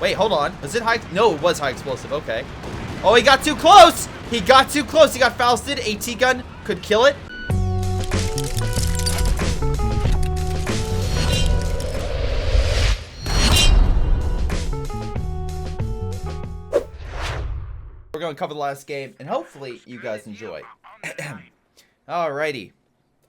Wait, hold on. Was it high? No, it was high explosive. Okay. Oh, he got too close. He got too close. He got Fausted. AT gun could kill it. We're going to cover the last game, and hopefully you guys enjoy. Alrighty.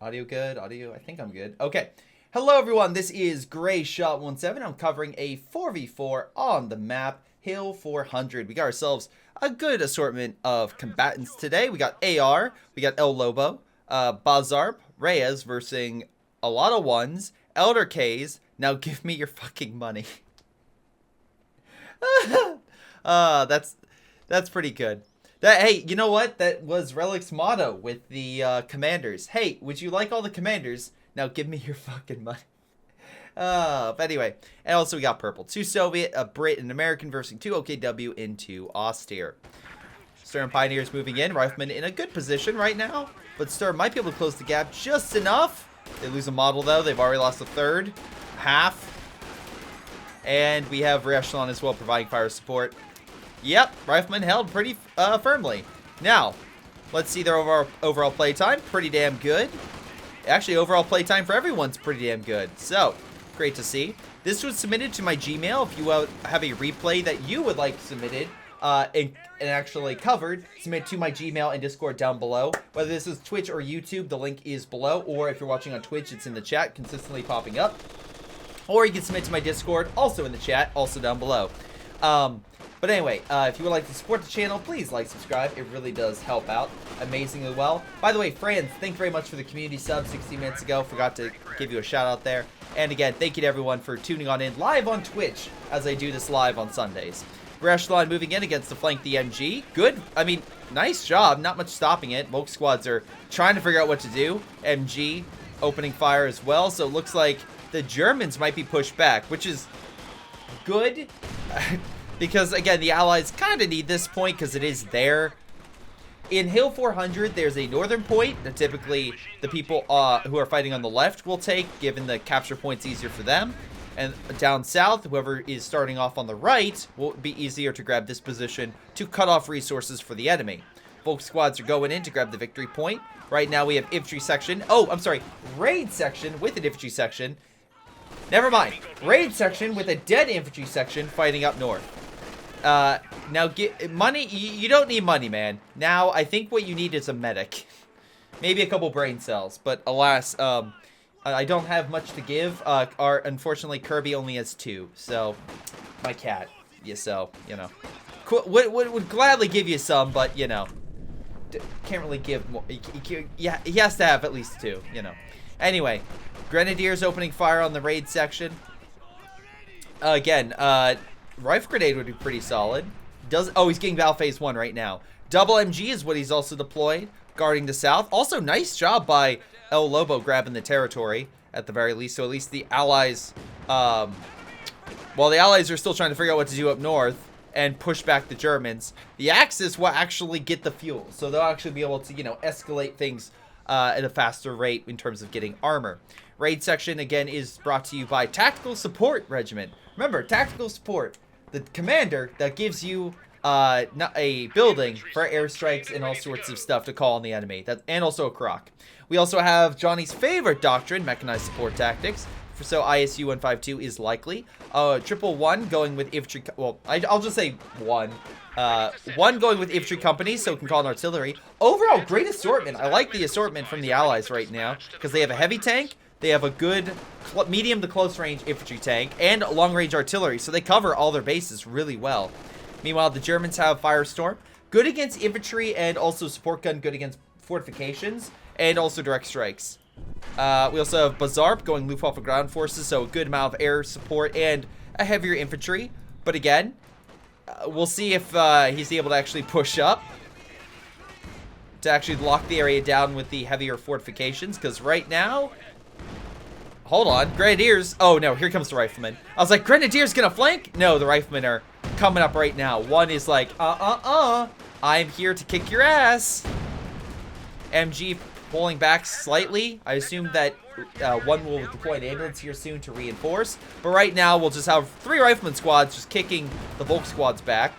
Audio good? Audio? I think I'm good. Okay. Hello, everyone. This is Greyshot17. I'm covering a 4v4 on the map, Hill 400. We got ourselves a good assortment of combatants today. We got AR, we got El Lobo, Bazarp, Reyes versus a lot of ones, Elder K's. Now give me your fucking money. That's pretty good. Hey, you know what? That was Relic's motto with the commanders. Hey, would you like all the commanders? Now give me your fucking money. But anyway, and also we got purple. 2 Soviet, a Brit, and American versus 2 OKW into Austere. Sturm Pioneers moving in. Rifleman in a good position right now, but Sturm might be able to close the gap just enough. They lose a model though. They've already lost a third, half, and we have Echelon as well providing fire support. Yep, Rifleman held pretty firmly. Now, let's see their overall playtime. Pretty damn good. Actually, overall playtime for everyone's pretty damn good. So, great to see. This was submitted to my Gmail. If you have a replay that you would like submitted and actually covered, submit to my Gmail and Discord down below. Whether this is Twitch or YouTube, the link is below. Or if you're watching on Twitch, it's in the chat, consistently popping up. Or you can submit to my Discord, also in the chat, also down below. But anyway, if you would like to support the channel, please like, subscribe. It really does help out amazingly well. By the way, Franz, thank you very much for the community sub 60 minutes ago. Forgot to give you a shout out there. And again, thank you to everyone for tuning on in live on Twitch as I do this live on Sundays. Greyshot moving in against the flank the MG. Good. I mean, nice job. Not much stopping it. Both squads are trying to figure out what to do. MG opening fire as well. So it looks like the Germans might be pushed back, which is good. Because, again, the Allies kind of need this point because it is there. In Hill 400, there's a northern point that typically the people who are fighting on the left will take, given the capture point's easier for them. And down south, whoever is starting off on the right will be easier to grab this position to cut off resources for the enemy. Both squads are going in to grab the victory point. Right now, we have infantry section. Oh, I'm sorry. Raid section with an infantry section. Never mind. Raid section with a dead infantry section fighting up north. Now get money. You don't need money, man. Now I think what you need is a medic, maybe a couple brain cells. But alas, I don't have much to give. Unfortunately, Kirby only has 2. So my cat. Yeah, so you know, would gladly give you some, but you know, can't really give more. Yeah, he has to have at least 2. You know. Anyway, Grenadiers opening fire on the raid section. Again, Rifle Grenade would be pretty solid. Oh, he's getting Val Phase 1 right now. Double MG is what he's also deployed, guarding the south. Also, nice job by El Lobo grabbing the territory, at the very least. So at least the Allies, while the Allies are still trying to figure out what to do up north and push back the Germans, the Axis will actually get the fuel. So they'll actually be able to, you know, escalate things at a faster rate in terms of getting armor. Raid section, again, is brought to you by Tactical Support Regiment. Remember, Tactical Support, the commander that gives you a building for airstrikes and all sorts of stuff to call on the enemy. And also a croc. We also have Johnny's favorite doctrine, Mechanized Support Tactics. So ISU 152 is likely. 111 going with infantry. Well, I'll just say 1. 1 going with infantry companies, so it can call an artillery. Overall, great assortment. I like the assortment from the Allies right now because they have a heavy tank. They have a good medium to close range infantry tank and long range artillery, so they cover all their bases really well. Meanwhile, the Germans have Firestorm, good against infantry and also support gun, good against fortifications and also direct strikes. We also have Bazarp going Luftwaffe ground forces, so a good amount of air support and a heavier infantry. But again, we'll see if he's able to actually push up to actually lock the area down with the heavier fortifications, because right now... Hold on, Grenadiers. Oh no, here comes the Rifleman. I was like, Grenadiers gonna flank? No, the Riflemen are coming up right now. One is like, I'm here to kick your ass. MG pulling back slightly. I assume that one will deploy an ambulance here soon to reinforce. But right now, we'll just have 3 rifleman squads just kicking the Volk squads back.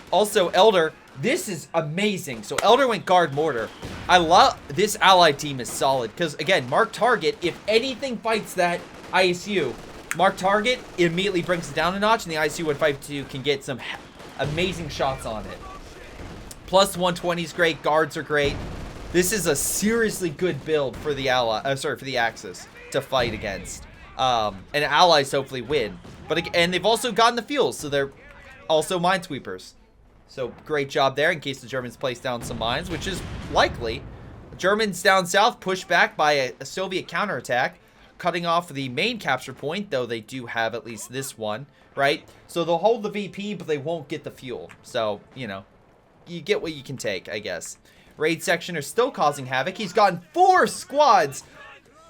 Also, Elder, this is amazing. So Elder went guard mortar. I love this allied team is solid because, again, mark target. If anything fights that ISU, mark target immediately brings it down a notch, and the ISU 152 can get some amazing shots on it. Plus 120 is great. Guards are great. This is a seriously good build for the for the Axis to fight against, and allies hopefully win. And they've also gotten the fuels, so they're also minesweepers. So great job there in case the Germans place down some mines, which is likely. Germans down south pushed back by a Soviet counterattack, cutting off the main capture point, though they do have at least this one, right? So they'll hold the VP, but they won't get the fuel. So, you know, you get what you can take, I guess. Raid section are still causing havoc. He's gotten 4 squads.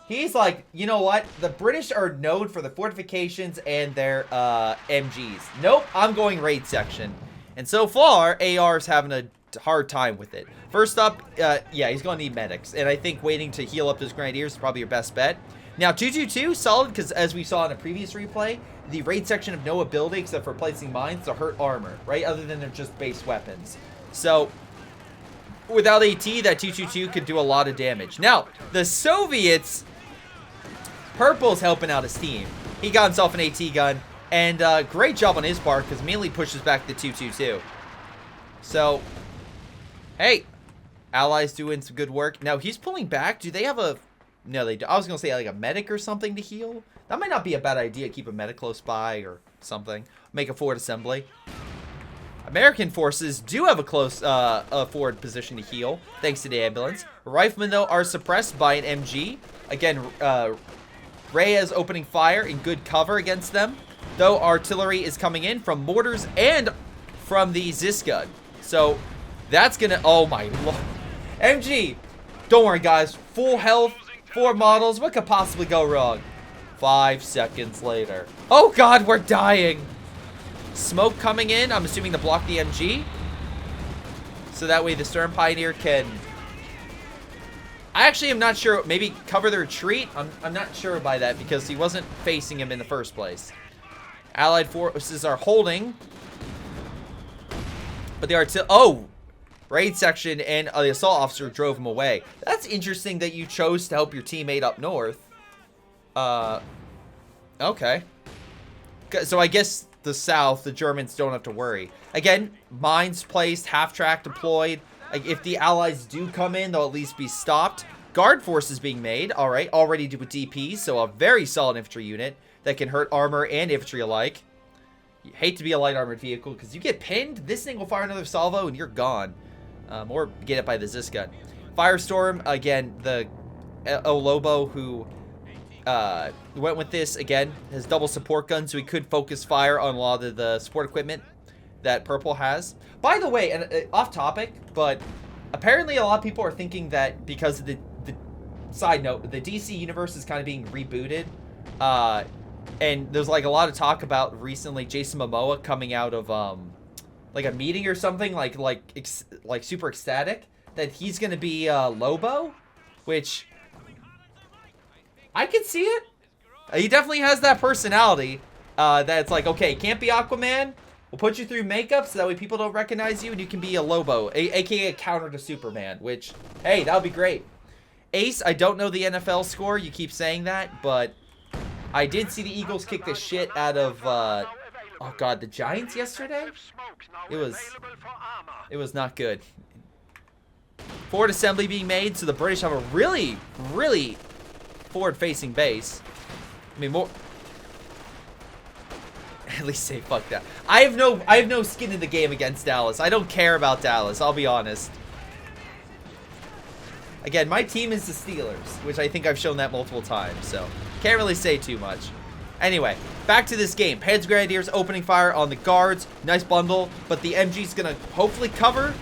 He's like, you know what? The British are known for the fortifications and their MGs. Nope, I'm going raid section. And so far, AR's having a hard time with it. First up, yeah, he's going to need medics. And I think waiting to heal up those Grenadiers is probably your best bet. Now, 222, solid, because as we saw in a previous replay, the raid section have no ability except for placing mines to hurt armor, right? Other than they're just base weapons. So, without AT, that 222 could do a lot of damage. Now, the Soviets, Purple's helping out his team. He got himself an AT gun. And great job on his part, because immediately pushes back the 222. So, hey, allies doing some good work. Now, he's pulling back. Do they have a... No, they do. I was going to say, like, a medic or something to heal. That might not be a bad idea. Keep a medic close by or something. Make a forward assembly. American forces do have a close forward position to heal, thanks to the ambulance. Riflemen, though, are suppressed by an MG. Again, Reyes opening fire in good cover against them. Though artillery is coming in from mortars and from the Ziska. So that's gonna, oh my lord. MG, don't worry guys, full health, 4 models, what could possibly go wrong? 5 seconds later. Oh god, we're dying. Smoke coming in, I'm assuming to block the MG. So that way the Stern Pioneer can, I actually am not sure, maybe cover the retreat? I'm not sure by that because he wasn't facing him in the first place. Allied forces are holding. But the raid section and the assault officer drove him away. That's interesting that you chose to help your teammate up north. Okay. So I guess the south, the Germans don't have to worry. Again, mines placed, half-track deployed. Like, if the allies do come in, they'll at least be stopped. Guard forces being made. All right, already with DP, so a very solid infantry unit that can hurt armor and infantry alike. You hate to be a light armored vehicle because you get pinned. This thing will fire another salvo and you're gone. Or get it by the Ziska. Firestorm, again, the El Lobo who went with this, again, has double support guns, so he could focus fire on a lot of the support equipment that Purple has. By the way, and off topic, but apparently a lot of people are thinking that because of the side note, the DC universe is kind of being rebooted. And there's like a lot of talk about recently Jason Momoa coming out of like a meeting or something, like super ecstatic that he's gonna be Lobo, which I could see it. He definitely has that personality that it's like, okay, can't be Aquaman. We'll put you through makeup so that way people don't recognize you and you can be a Lobo, aka a counter to Superman, which, hey, that would be great. Ace, I don't know the NFL score. You keep saying that, but I did see the Eagles kick the shit out of, oh god, the Giants yesterday? It was not good. Forward assembly being made, so the British have a really, really forward-facing base. I mean, more... At least say fuck that. I have no skin in the game against Dallas. I don't care about Dallas, I'll be honest. Again, my team is the Steelers, which I think I've shown that multiple times, so can't really say too much. Anyway, back to this game. Heads Grenadiers opening fire on the guards. Nice bundle, but the MG's gonna hopefully cover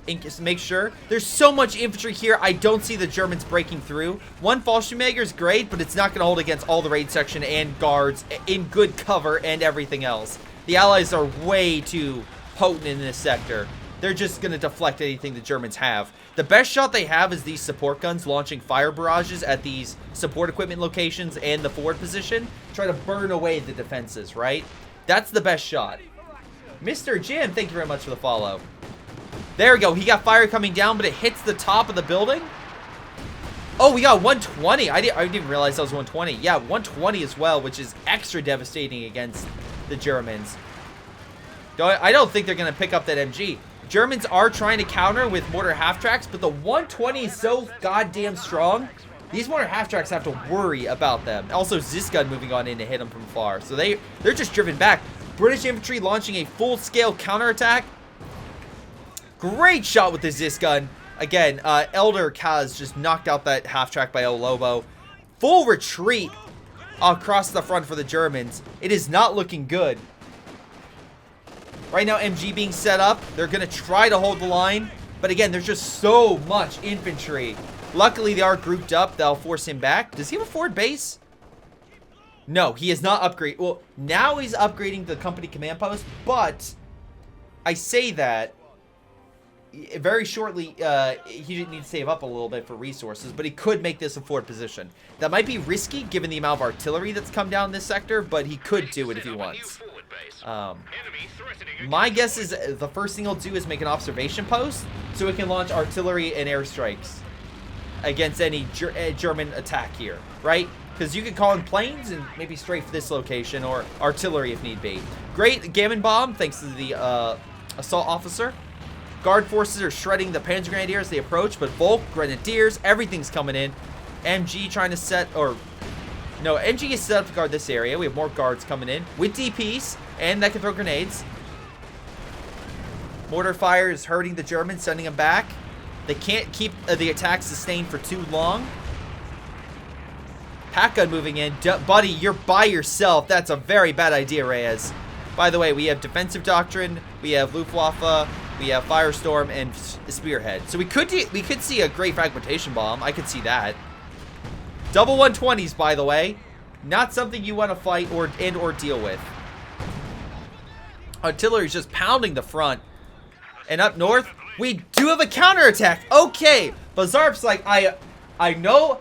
and just make sure. There's so much infantry here, I don't see the Germans breaking through. One Fallschirmjäger is great, but it's not gonna hold against all the raid section and guards in good cover and everything else. The Allies are way too potent in this sector. they're just going to deflect anything the Germans have. The best shot they have is these support guns launching fire barrages at these support equipment locations and the forward position. Try to burn away the defenses, right? That's the best shot. Mr. Jim, thank you very much for the follow. There we go. He got fire coming down, but it hits the top of the building. Oh, we got 120. I didn't realize that was 120. Yeah, 120 as well, which is extra devastating against the Germans. I don't think they're going to pick up that MG. Germans are trying to counter with mortar half-tracks, but the 120 is so goddamn strong. These mortar half-tracks have to worry about them. Also, Zisgun moving on in to hit them from far. So they're just driven back. British infantry launching a full-scale counterattack. Great shot with the Zisgun. Again, Elder Kaz just knocked out that half-track by El Lobo. Full retreat across the front for the Germans. It is not looking good. Right now, MG being set up. They're going to try to hold the line. But again, there's just so much infantry. Luckily, they are grouped up. That'll force him back. Does he have a forward base? No, he is not upgraded. Well, now he's upgrading the company command post. But I say that very shortly, he need to save up a little bit for resources, but he could make this a forward position. That might be risky given the amount of artillery that's come down this sector, but he could do it if he wants. My guess is the first thing he'll do is make an observation post so he can launch artillery and airstrikes against any German attack here, right? Because you could call in planes and maybe strafe this location, or artillery if need be. Great Gammon Bomb, thanks to the assault officer. Guard forces are shredding the Panzer Grenadiers as they approach, but Volk, Grenadiers, everything's coming in. MG trying to set, or no, MG is set up to guard this area. We have more guards coming in with DPs, and that can throw grenades. Mortar fire is hurting the Germans, sending them back. They can't keep the attack sustained for too long. Pack gun moving in. Buddy, you're by yourself. That's a very bad idea, Reyes. By the way, we have defensive doctrine, we have Luftwaffe, we have Firestorm, and Spearhead. So we could see a great fragmentation bomb. I could see that. Double 120s, by the way. Not something you want to fight or deal with. Artillery's just pounding the front. And up north, we do have a counterattack. Okay. Bazarp's like, I know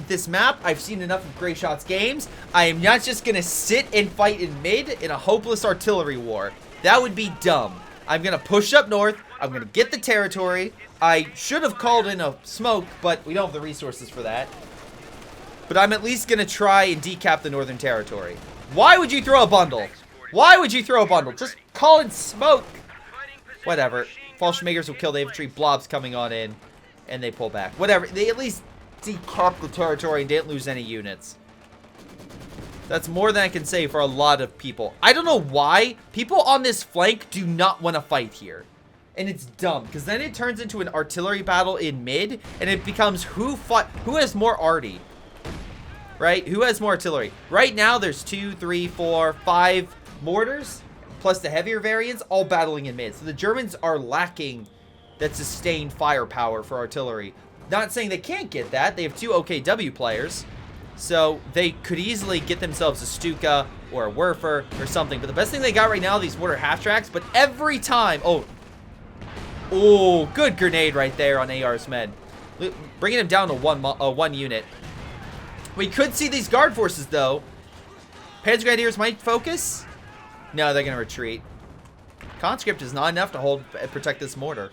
this map. I've seen enough of Greyshot's games. I am not just going to sit and fight in mid in a hopeless artillery war. That would be dumb. I'm going to push up north. I'm going to get the territory. I should have called in a smoke, but we don't have the resources for that. But I'm at least going to try and decap the northern territory. Why would you throw a bundle? Why would you throw a bundle? Just call in smoke. Whatever. Fallschmagers will kill the infantry. Blobs coming on in. And they pull back. Whatever. They at least decapped the territory and didn't lose any units. That's more than I can say for a lot of people. I don't know why people on this flank do not want to fight here. And it's dumb, because then it turns into an artillery battle in mid, and it becomes who has more arty. Right? Who has more artillery? Right now, there's 2, 3, 4, 5 mortars, plus the heavier variants, all battling in mid. So the Germans are lacking that sustained firepower for artillery. Not saying they can't get that. They have 2 OKW players. So they could easily get themselves a Stuka or a Werfer or something. But the best thing they got right now, these mortar half-tracks. But every time... Oh, good grenade right there on AR's men. Bringing him down to one unit. We could see these guard forces, though. Panzer Grenadiers might focus. No, they're going to retreat. Conscript is not enough to protect this mortar.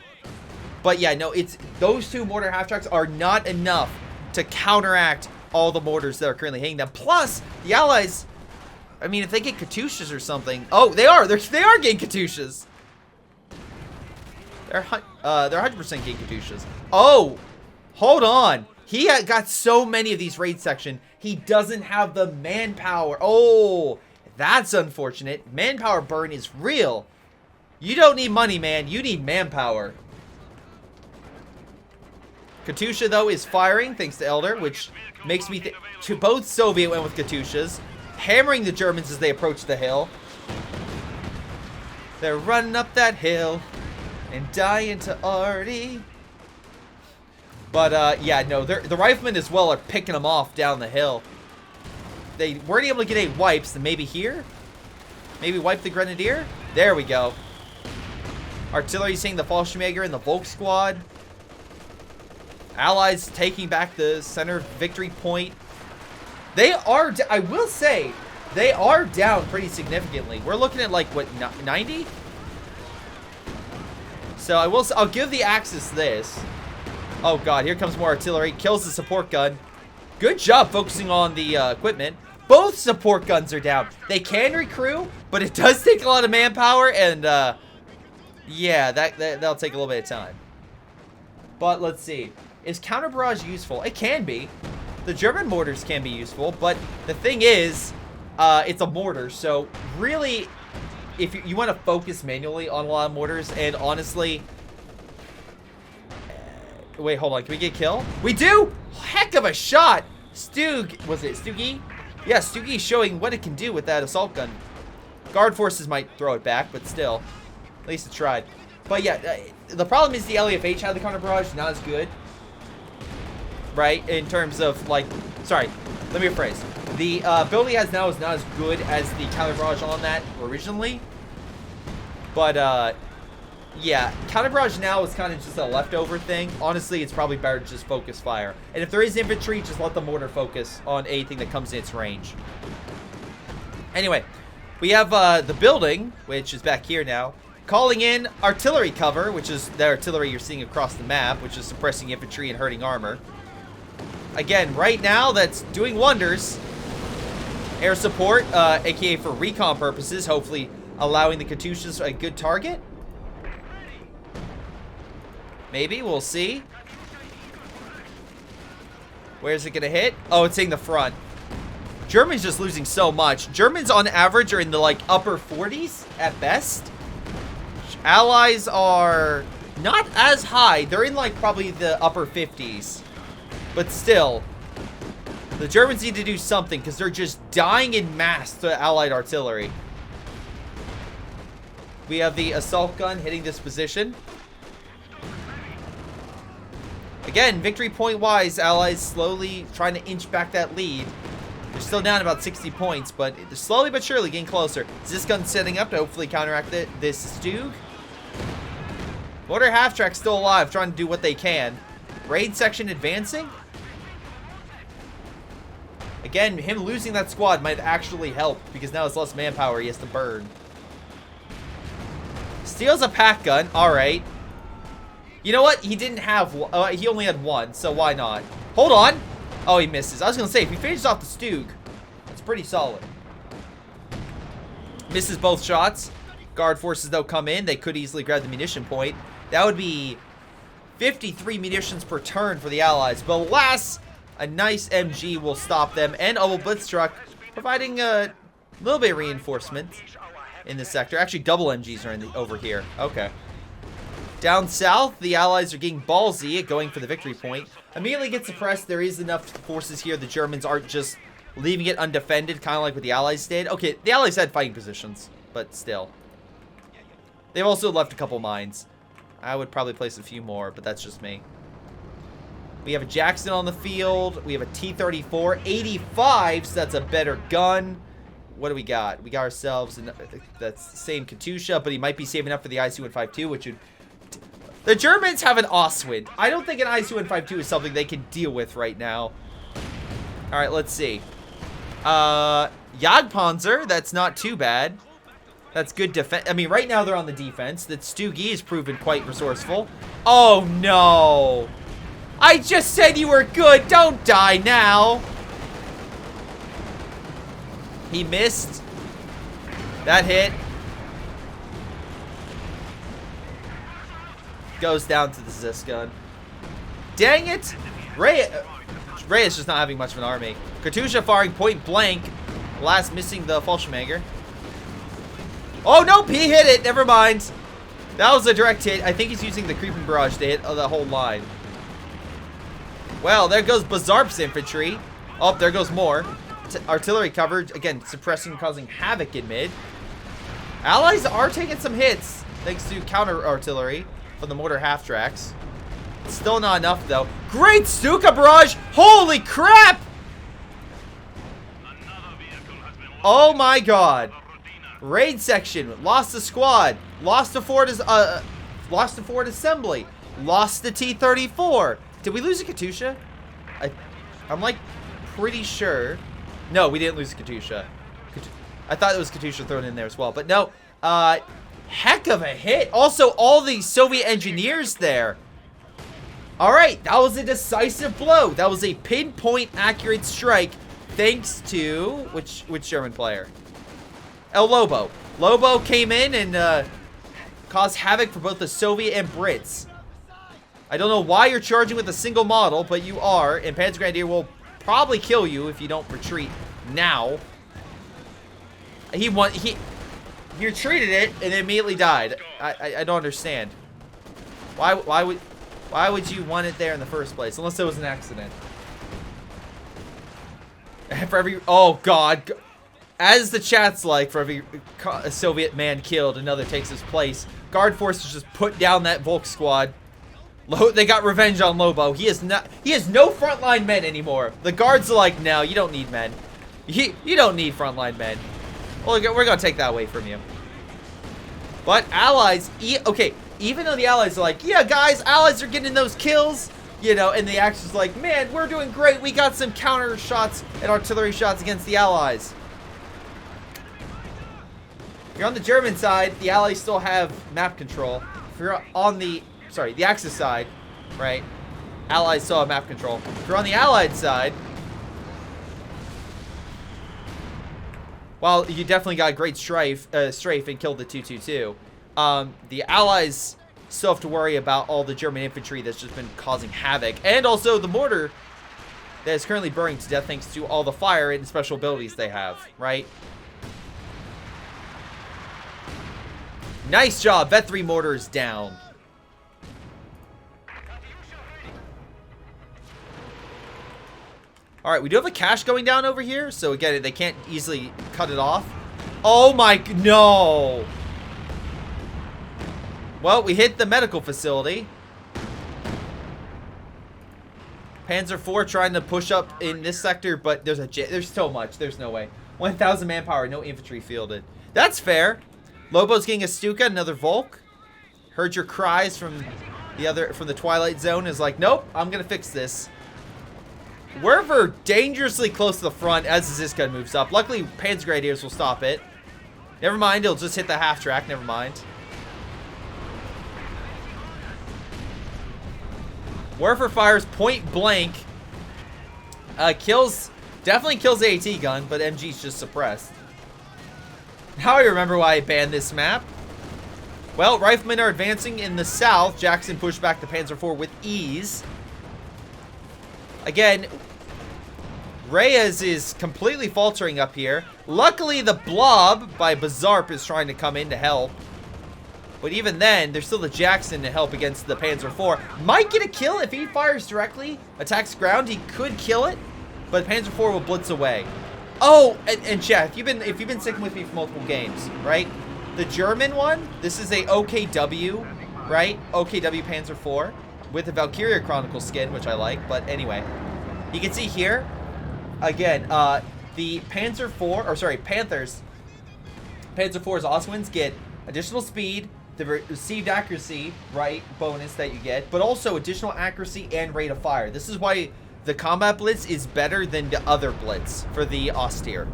But yeah, no, those 2 mortar half-tracks are not enough to counteract all the mortars that are currently hitting them. Plus, the Allies, I mean, if they get Katyushas or something. Oh, they are getting Katyushas. They're 100% getting Katyushas. Oh, hold on. He got so many of these raid section. He doesn't have the manpower. Oh, that's unfortunate. Manpower burn is real. You don't need money, man. You need manpower. Katyusha, though, is firing, thanks to Elder, which makes me think... Both Soviet went with Katyushas, hammering the Germans as they approach the hill. They're running up that hill and dying to arty. But, yeah, no, the riflemen as well are picking them off down the hill. They weren't able to get any wipes, then maybe here? Maybe wipe the Grenadier? There we go. Artillery seeing the Fallschirmjäger and the Volk squad. Allies taking back the center victory point. They are, I will say, they are down pretty significantly. We're looking at like, what, 90? So I'll give the Axis this. Oh god, here comes more artillery. Kills the support gun. Good job focusing on the equipment. Both support guns are down. They can recruit, but it does take a lot of manpower, and yeah, that'll take a little bit of time. But let's see. Is counter barrage useful? It can be. The German mortars can be useful, but the thing is, it's a mortar, so really, if you want to focus manually on a lot of mortars, and honestly, wait, hold on, can we get a kill? We do! Heck of a shot! Stug, was it Stugi? Yeah, Stugi's showing what it can do with that assault gun. Guard forces might throw it back, but still, at least it tried. But yeah, the problem is the LEFH had the counter barrage, not as good. Right, in terms of like, sorry, let me rephrase. The ability has now is not as good as the counter barrage on that originally. But yeah, counter barrage now is kind of just a leftover thing. Honestly, it's probably better to just focus fire. And if there is infantry, just let the mortar focus on anything that comes in its range. Anyway, we have the building, which is back here now, calling in artillery cover, which is the artillery you're seeing across the map, which is suppressing infantry and hurting armor. Again, right now, that's doing wonders. Air support, aka for recon purposes, hopefully allowing the Katyushas a good target. Maybe, we'll see. Where's it gonna hit? Oh, it's hitting the front. Germany's just losing so much. Germans on average are in the like upper 40s at best. Allies are not as high. They're in like probably the upper 50s. But still, the Germans need to do something because they're just dying in mass to Allied artillery. We have the assault gun hitting this position. Again, victory point wise, Allies slowly trying to inch back that lead. They're still down about 60 points, but they're slowly but surely getting closer. Is this gun setting up to hopefully counteract this Stug? Mortar half-track still alive, trying to do what they can. Raid section advancing. Again, him losing that squad might actually help because now it's less manpower he has to burn. Steals a pack gun. All right. You know what? He didn't have one. He only had one, so why not? Hold on. Oh, he misses. I was going to say, if he finishes off the Stug, it's pretty solid. Misses both shots. Guard forces, though, come in. They could easily grab the munition point. That would be 53 munitions per turn for the Allies. But alas, a nice MG will stop them. And a blitz truck, providing a little bit of reinforcement in this sector. Actually, double MGs are over here. Okay. Down south, the Allies are getting ballsy at going for the victory point. Immediately gets suppressed. There is enough forces here. The Germans aren't just leaving it undefended, kind of like what the Allies did. Okay, the Allies had fighting positions, but still. They've also left a couple mines. I would probably place a few more, but that's just me. We have a Jackson on the field. We have a T-34. 85, so that's a better gun. What do we got? We got ourselves, that's the same Katyusha, but he might be saving up for the IC-152, which would... The Germans have an Oswind. I don't think an IC-152 is something they can deal with right now. Alright, let's see. Jagdpanzer, that's not too bad. That's good defense. I mean, right now they're on the defense. That Stugi has proven quite resourceful. Oh, no. I just said you were good. Don't die now. He missed. That hit. Goes down to the Zis gun. Dang it. Ray is just not having much of an army. Katyusha firing point blank. Last missing the Fallschirmjäger. Oh, nope, he hit it. Never mind. That was a direct hit. I think he's using the creeping barrage to hit the whole line. Well, there goes Bazarp's infantry. Oh, there goes more. Artillery coverage. Again, suppressing, causing havoc in mid. Allies are taking some hits, thanks to counter artillery from the mortar half-tracks. Still not enough, though. Great Stuka barrage! Holy crap! Oh my god. Raid section. Lost a squad. Lost a fort. lost the forward assembly. Lost the T-34. Did we lose a Katusha? I'm like pretty sure. No, we didn't lose a Katusha. I thought it was Katusha thrown in there as well. But no. Heck of a hit. Also, all the Soviet engineers there. Alright, that was a decisive blow. That was a pinpoint accurate strike. Thanks to which German player? El Lobo. Lobo came in and caused havoc for both the Soviet and Brits. I don't know why you're charging with a single model, but you are, and Panzer Grenadier will probably kill you if you don't retreat now. He retreated it and it immediately died. I don't understand. Why would you want it there in the first place? Unless it was an accident. For every... Oh, God. As the chat's like, for every Soviet man killed, another takes his place. Guard forces just put down that Volk squad. They got revenge on Lobo. He has no frontline men anymore. The guards are like, no, you don't need men. You don't need frontline men. Well, we're going to take that away from you. But allies... Okay, even though the allies are like, yeah, guys, allies are getting those kills... You know, and the Axis like, man, we're doing great. We got some counter shots and artillery shots against the Allies. If you're on the German side, the Allies still have map control. If you're on the, sorry, the Axis side, right? Allies still have map control. If you're on the Allied side, well, you definitely got a great strafe and killed the 222. The Allies still have to worry about all the German infantry that's just been causing havoc. And also the mortar that is currently burning to death thanks to all the fire and special abilities they have, right? Nice job. Vet 3 mortar is down. Alright, we do have a cache going down over here. So again, they can't easily cut it off. Oh my... No! Well, we hit the medical facility. Panzer IV trying to push up in this sector, but there's so much. There's no way. 1,000 manpower, no infantry fielded. That's fair. Lobo's getting a Stuka, another Volk. Heard your cries from the Twilight Zone. Is like, nope, I'm gonna fix this. We're dangerously close to the front as the Ziskan moves up. Luckily, Panzer Grenadiers will stop it. Never mind, it'll just hit the half track. Never mind. Werfer fires point blank. Definitely kills the AT gun, but MG's just suppressed. Now I remember why I banned this map. Well, riflemen are advancing in the south. Jackson pushed back the Panzer IV with ease. Again, Reyes is completely faltering up here. Luckily, the Blob by Bazarp is trying to come in to help. But even then, there's still the Jackson to help against the Panzer IV. Might get a kill if he fires directly. Attacks ground, he could kill it. But Panzer IV will blitz away. Oh, and chat, if you've been sticking with me for multiple games, right? The German one, this is a OKW, right? OKW Panzer IV with the Valkyria Chronicle skin, which I like. But anyway, you can see here, again, the Panzer IV, or sorry, Panthers, Panzer IV's Oswins get additional speed, the received accuracy, right, bonus that you get, but also additional accuracy and rate of fire. This is why the combat blitz is better than the other blitz for the Austere.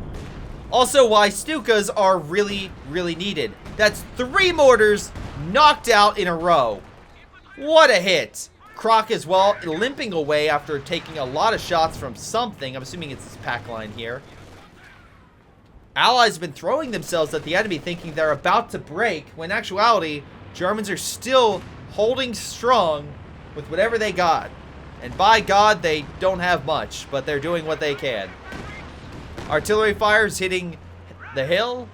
Also why Stukas are really, really needed. That's 3 mortars knocked out in a row. What a hit. Croc as well, limping away after taking a lot of shots from something. I'm assuming it's this pack line here. Allies have been throwing themselves at the enemy thinking they're about to break, when in actuality, Germans are still holding strong with whatever they got. And by God, they don't have much, but they're doing what they can. Artillery fires hitting the hill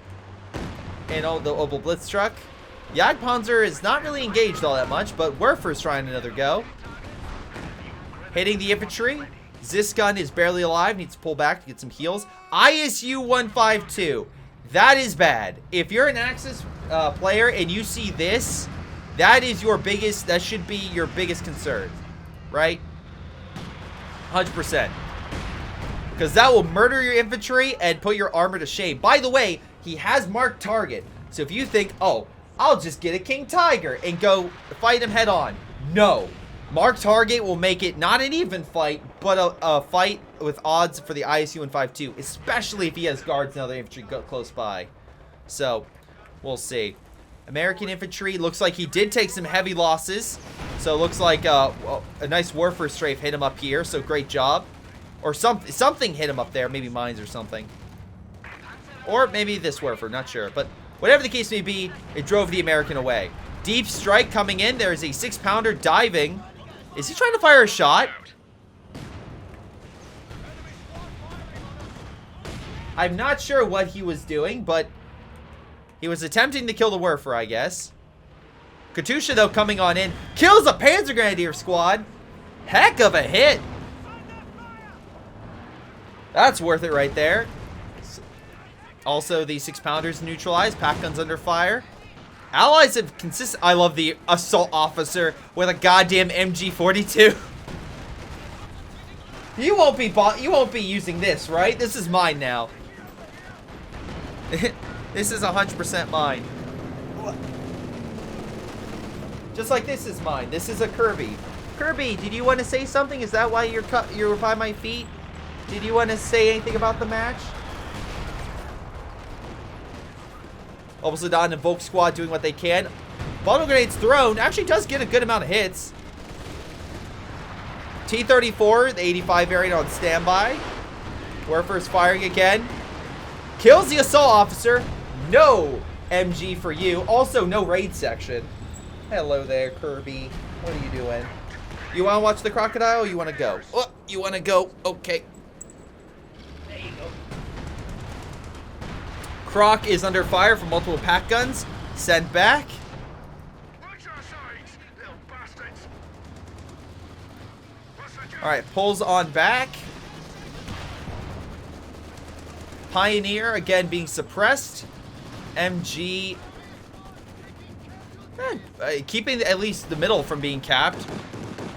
and the Opel Blitz truck. Jagdpanzer is not really engaged all that much, but Werfer's trying another go. Hitting the infantry. Ziskan is barely alive, needs to pull back to get some heals. ISU 152. That is bad. If you're an Axis player and you see this, that should be your biggest concern, right? 100%. Because that will murder your infantry and put your armor to shame. By the way, he has marked target. So if you think, oh, I'll just get a King Tiger and go fight him head on. No. Mark target will make it not an even fight, but a fight with odds for the ISU and 5-2, especially if he has guards and other infantry close by. So, we'll see. American infantry, looks like he did take some heavy losses. So, it looks like a nice warfare strafe hit him up here, so great job. Or something hit him up there, maybe mines or something. Or maybe this warfare, not sure. But whatever the case may be, it drove the American away. Deep strike coming in. There is a 6-pounder diving. Is he trying to fire a shot? I'm not sure what he was doing, but he was attempting to kill the Werfer, I guess. Katusha, though, coming on in. Kills a Panzer Grenadier squad. Heck of a hit. That's worth it right there. Also, the 6-pounders neutralized. Pack guns under fire. Allies have consistent. I love the assault officer with a goddamn MG42. You won't be using this, right? This is mine now. This is 100% mine. Just like this is mine. This is a Kirby. Kirby, did you want to say something? Is that why you're by my feet? Did you want to say anything about the match? Obelsadon and Volk Squad doing what they can. Bottle grenades thrown. Actually does get a good amount of hits. T-34, the 85 variant on standby. Werfer's firing again. Kills the assault officer. No MG for you. Also, no raid section. Hello there, Kirby. What are you doing? You want to watch the crocodile or you want to go? Oh, you want to go? Okay. There you go. Croc is under fire from multiple pack guns. Sent back. Alright, pulls on back. Pioneer, again, being suppressed. MG. Keeping at least the middle from being capped.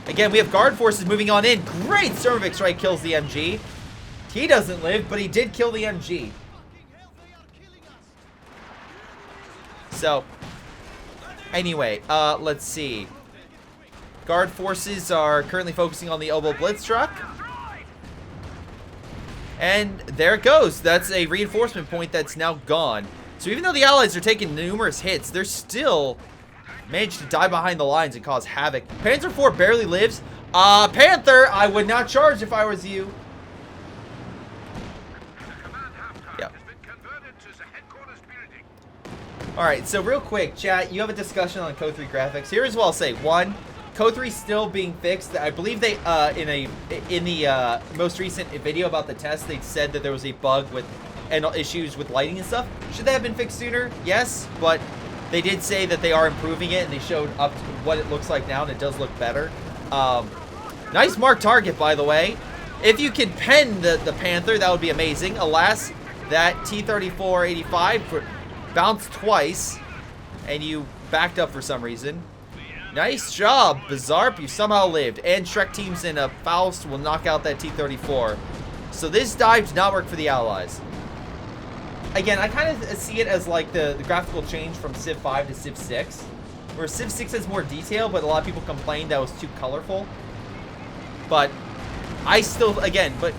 Again, we have guard forces moving on in. Great cervix strike kills the MG. He doesn't live, but he did kill the MG. So, anyway, let's see. Guard forces are currently focusing on the Oboe Blitz truck. And there it goes. That's a reinforcement point that's now gone. So even though the Allies are taking numerous hits, they're still managed to die behind the lines and cause havoc. Panzer IV barely lives. Panther, I would not charge if I was you. Yeah. Alright, so real quick, chat, you have a discussion on CoH2 graphics. Here's what I'll say. One, CoH2 still being fixed. I believe they, in the most recent video about the test, they said that there was a bug with, and issues with lighting and stuff. Should they have been fixed sooner? Yes, but they did say that they are improving it, and they showed up to what it looks like now, and it does look better. Nice mark target, by the way. If you can pen the Panther, that would be amazing. Alas, that T-34-85 bounced twice, and you backed up for some reason. Nice job, Bizarre. You somehow lived. And Shrek teams in a Faust will knock out that T-34. So this dive did not work for the Allies. Again, I kind of see it as like the graphical change from Civ 5 to Civ 6. Where Civ 6 has more detail, but a lot of people complained that it was too colorful. But I still, again, but...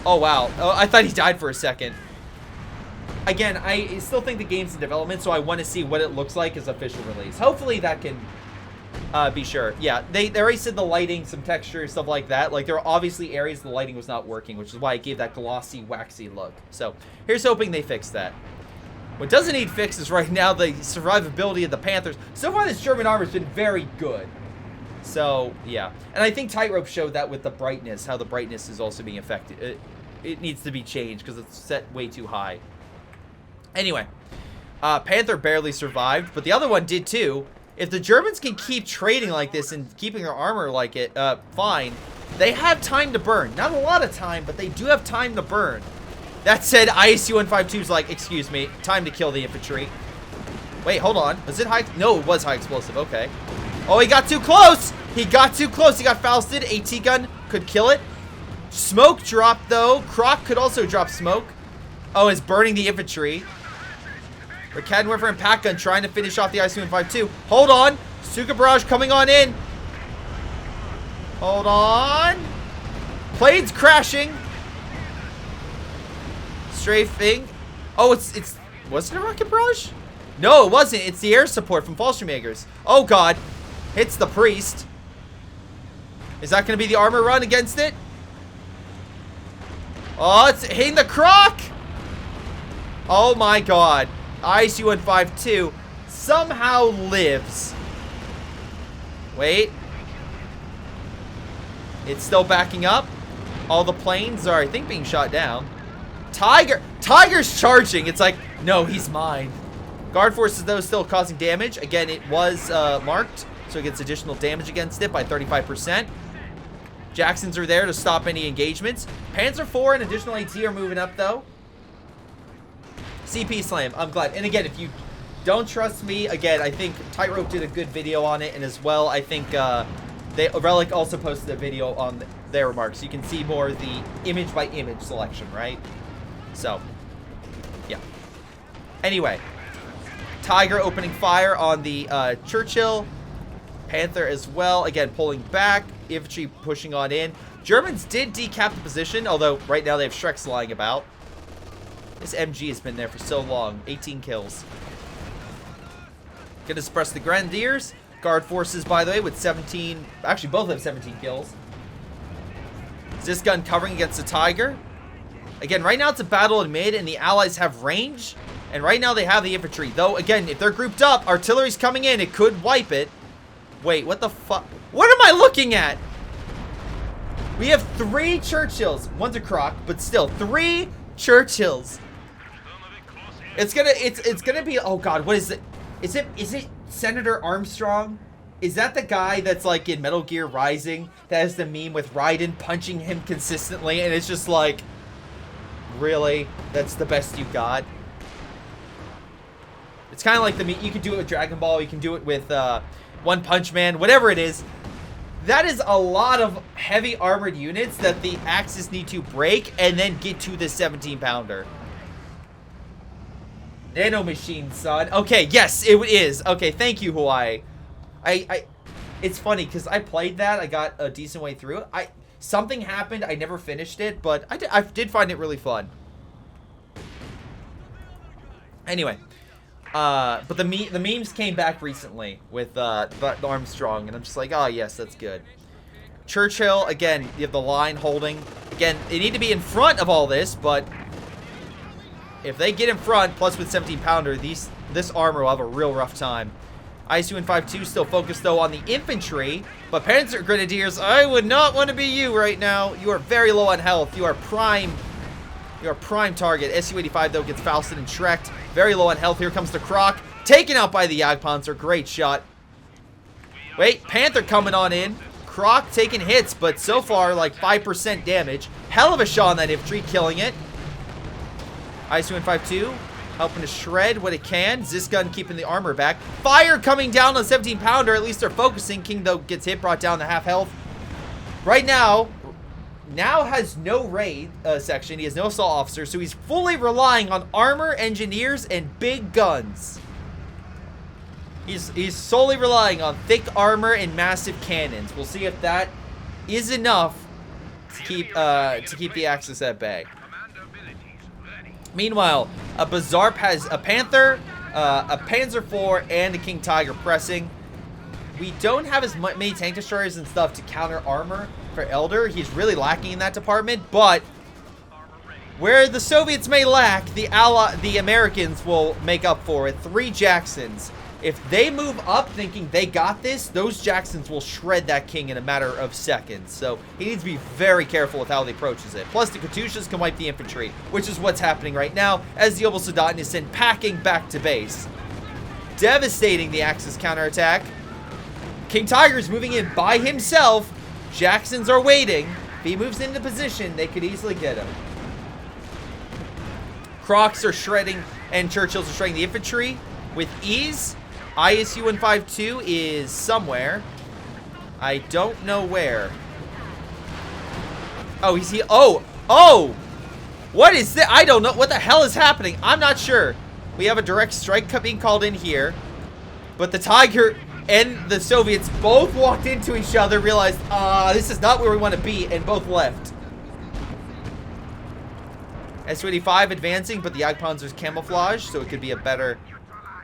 Oh, wow. Oh, I thought he died for a second. Again, I still think the game's in development, so I want to see what it looks like as official release. Hopefully that can be sure. Yeah, they already said the lighting, some texture, stuff like that. Like, there are obviously areas the lighting was not working, which is why it gave that glossy, waxy look. So, here's hoping they fix that. What doesn't need fix is right now the survivability of the Panthers. So far, this German armor's been very good. So, yeah. And I think Tightrope showed that with the brightness, how the brightness is also being affected. It needs to be changed because it's set way too high. Anyway, Panther barely survived, but the other one did too. If the Germans can keep trading like this and keeping their armor like it, fine, they have time to burn. Not a lot of time, but they do have time to burn. That said, ISU 152's like, excuse me, time to kill the infantry. Wait, hold on. Was it high? No, it was high explosive. Okay. Oh, he got too close. He got too close. He got Fausted. AT gun could kill it. Smoke dropped, though. Croc could also drop smoke. Oh, it's burning the infantry. Cannon River and Pack Gun trying to finish off the IC-152. Hold on. Suka Barrage coming on in. Hold on. Planes crashing. Strafing. Oh, it's was it a rocket barrage? No, it wasn't. It's the air support from Fallschirmjägers. Oh god. Hits the priest. Is that going to be the armor run against it? Oh, it's hitting the croc. Oh my god. IC-152 somehow lives. Wait. It's still backing up. All the planes are, I think, being shot down. Tiger's charging. It's like, no, he's mine. Guard forces, though, still causing damage. Again, it was marked, so it gets additional damage against it by 35%. Jacksons are there to stop any engagements. Panzer IV and additional AT are moving up, though. CP Slam, I'm glad. And again, if you don't trust me, again, I think Tightrope did a good video on it, and as well, I think Relic also posted a video on their remarks. You can see more of the image-by-image selection, right? So, yeah. Anyway, Tiger opening fire on the Churchill. Panther as well, again, pulling back. Infantry pushing on in. Germans did decap the position, although right now they have Shreks lying about. This MG has been there for so long. 18 kills. Gonna suppress the Grenadiers. Guard forces, by the way, with 17. Actually, both have 17 kills. This gun covering against the Tiger. Again, right now it's a battle in mid, and the Allies have range. And right now they have the infantry. Though, again, if they're grouped up, artillery's coming in. It could wipe it. Wait, what the fuck? What am I looking at? We have 3 Churchills. One's a croc, but still, 3 Churchills. It's gonna be, oh god, what is it? Is it Senator Armstrong? Is that the guy that's like in Metal Gear Rising that has the meme with Raiden punching him consistently, and it's just like, really? That's the best you got? It's kind of like the meme. You can do it with Dragon Ball, you can do it with One Punch Man, whatever it is. That is a lot of heavy armored units that the Axis need to break and then get to the 17-pounder. Nano machine, son. Okay, yes, it is. Okay, thank you, Hawaii. It's funny because I played that. I got a decent way through it. Something happened. I never finished it, but I did find it really fun. Anyway, but the memes came back recently with the Armstrong, and I'm just like, oh yes, that's good. Churchill, again, you have the line holding. Again, they need to be in front of all this, but if they get in front, plus with 17-pounder, this armor will have a real rough time. IC-152 still focused, though, on the infantry. But Panzer Grenadiers, I would not want to be you right now. You are very low on health. You are prime target. Su-85, though, gets Fausted and Shreked. Very low on health. Here comes the Croc. Taken out by the Jagdpanzer. Great shot. Wait, Panther coming on in. Croc taking hits, but so far, like 5% damage. Hell of a shot on that infantry, killing it. IC-152 helping to shred what it can. Gun keeping the armor back. Fire coming down on 17-pounder. At least they're focusing. King, though, gets hit, brought down to half health. Right now has no raid section. He has no assault officer, so he's fully relying on armor, engineers, and big guns. He's solely relying on thick armor and massive cannons. We'll see if that is enough to keep the Axis at bay. Meanwhile, a Bazarp has a Panther, a Panzer IV, and a King Tiger pressing. We don't have as many tank destroyers and stuff to counter armor for Elder. He's really lacking in that department, but where the Soviets may lack, the Americans will make up for it. 3 Jacksons. If they move up thinking they got this, those Jacksons will shred that King in a matter of seconds. So he needs to be very careful with how he approaches it. Plus, the Katyushas can wipe the infantry, which is what's happening right now as the Obel Soldaten is sent packing back to base. Devastating the Axis counterattack. King Tiger's moving in by himself. Jacksons are waiting. If he moves into position, they could easily get him. Crocs are shredding, and Churchills are shredding the infantry with ease. ISU-152 is somewhere. I don't know where. Oh, he's here. Oh! What is that? I don't know. What the hell is happening? I'm not sure. We have a direct strike being called in here. But the Tiger and the Soviets both walked into each other, realized, this is not where we want to be, and both left. Su-85 advancing, but the Jagdpanzer's camouflage, so it could be a better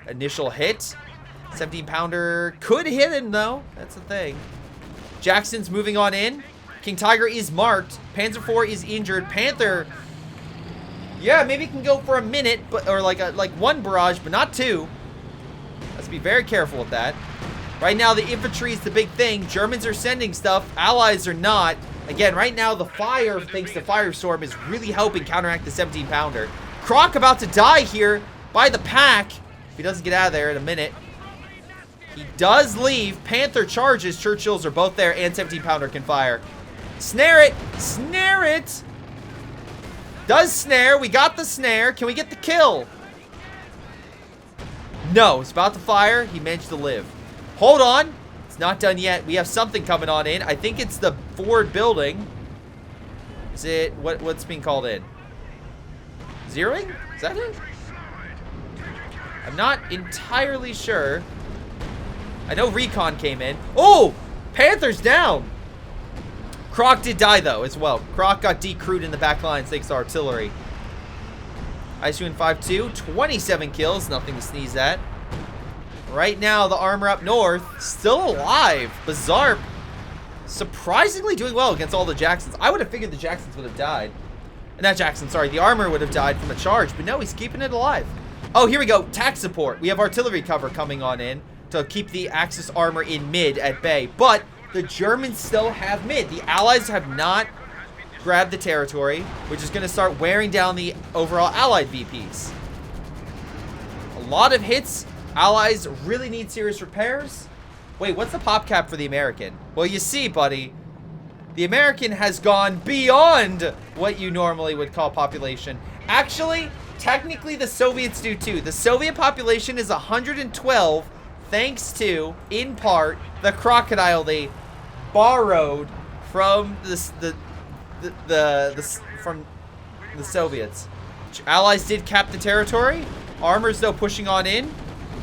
initial hit. 17-pounder could hit him, though. That's the thing. Jackson's moving on in. King Tiger is marked. Panzer IV is injured. Panther, yeah, maybe can go for a minute, but or like one barrage, but not two. Let's be very careful with that. Right now, the infantry is the big thing. Germans are sending stuff. Allies are not. Again, right now, the fire, thanks to Firestorm, is really helping counteract the 17-pounder. Croc about to die here by the pack. If he doesn't get out of there in a minute. He does leave. Panther charges. Churchills are both there, and 17-pounder can fire. Snare it. Snare it. Does snare. We got the snare. Can we get the kill? No. It's about to fire. He managed to live. Hold on. It's not done yet. We have something coming on in. I think it's the forward building. Is it? What's being called in? Zeroing? Is that it? I'm not entirely sure. I know recon came in. Oh! Panther's down! Croc did die, though, as well. Croc got decrewed in the back lines thanks to artillery. ISU-5-2, 27 kills. Nothing to sneeze at. Right now, the armor up north, still alive. Bizarre. Surprisingly doing well against all the Jacksons. I would have figured the Jacksons would have died. Not Jackson, sorry. The armor would have died from a charge, but no, he's keeping it alive. Oh, here we go. Tac support. We have artillery cover coming on in to keep the Axis armor in mid at bay. But the Germans still have mid. The Allies have not grabbed the territory, which is going to start wearing down the overall Allied VPs. A lot of hits. Allies really need serious repairs. Wait, what's the pop cap for the American? Well, you see, buddy, the American has gone beyond what you normally would call population. Actually, technically, the Soviets do too. The Soviet population is 112, thanks to, in part, the crocodile they borrowed from from the Soviets. Allies did cap the territory. Armors, though, pushing on in.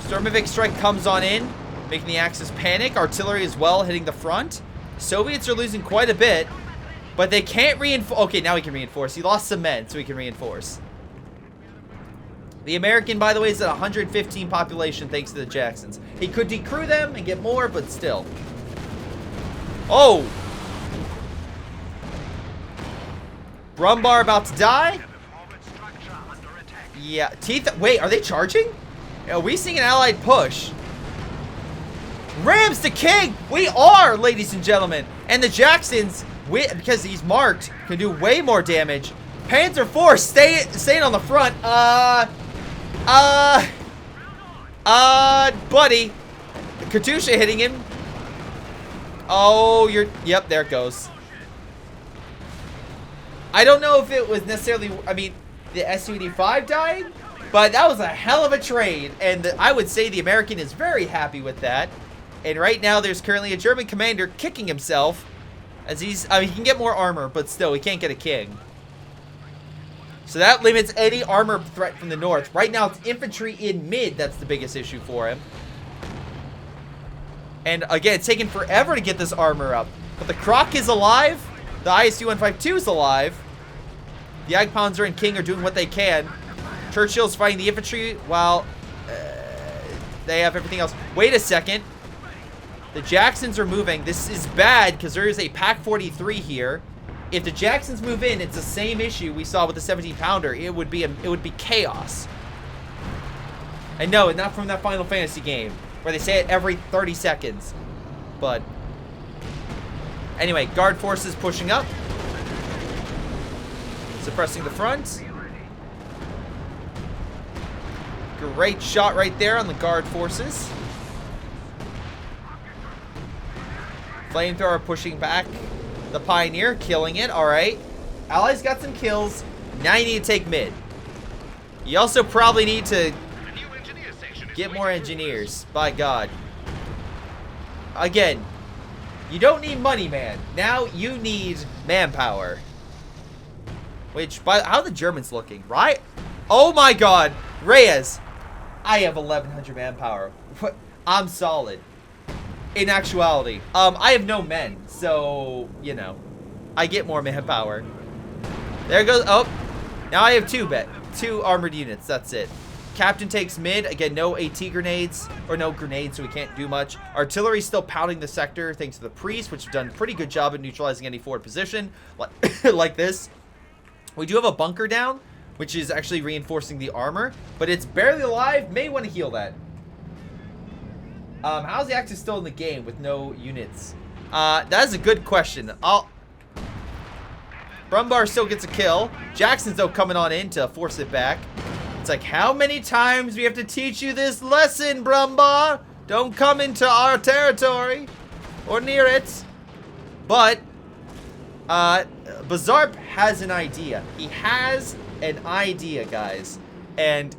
Sturmovik strike comes on in, making the Axis panic. Artillery as well, hitting the front. Soviets are losing quite a bit, but they can't reinforce. Okay, now he can reinforce. He lost some men, so he can reinforce. The American, by the way, is at 115 population thanks to the Jacksons. He could decrew them and get more, but still. Oh! Brumbar about to die. Yeah, teeth. Wait, are they charging? Are we seeing an Allied push? Rams the king! We are, ladies and gentlemen. And the Jacksons, because he's marked, can do way more damage. Panzer IV staying on the front. Buddy. Katusha hitting him. Oh, yep, there it goes. I don't know if it was necessarily, I mean, the Su-85 died, but that was a hell of a trade, and I would say the American is very happy with that. And right now, there's currently a German commander kicking himself, as he can get more armor, but still, he can't get a king. So that limits any armor threat from the north. Right now, it's infantry in mid that's the biggest issue for him. And again, it's taken forever to get this armor up. But the Croc is alive. The ISU-152 is alive. The Jagdpanzer and King are doing what they can. Churchill's fighting the infantry while they have everything else. Wait a second. The Jacksons are moving. This is bad because there is a Pac 43 here. If the Jacksons move in, it's the same issue we saw with the 17-pounder. It would be chaos. And no, not from that Final Fantasy game where they say it every 30 seconds. But anyway, guard forces pushing up, suppressing the front. Great shot right there on the guard forces. Flamethrower pushing back the Pioneer, killing it. All right. Allies got some kills. Now you need to take mid. You also probably need to get more engineers. By God. Again, you don't need money, man. Now you need manpower. Which, how are the Germans looking? Right? Oh my God. Reyes. I have 1,100 manpower. What? I'm solid. In actuality, I have no men, so, you know, I get more manpower. There goes, oh, now I have two armored units, that's it. Captain takes mid, again, no AT grenades, or no grenades, so we can't do much. Artillery's still pounding the sector, thanks to the priest, which have done a pretty good job at neutralizing any forward position, like this. We do have a bunker down, which is actually reinforcing the armor, but it's barely alive, may want to heal that. How's the Axis still in the game with no units? That is a good question. Brumbar still gets a kill. Jackson's, though, coming on in to force it back. It's like, how many times do we have to teach you this lesson, Brumbar? Don't come into our territory or near it. But Bazarp has an idea. He has an idea, guys. And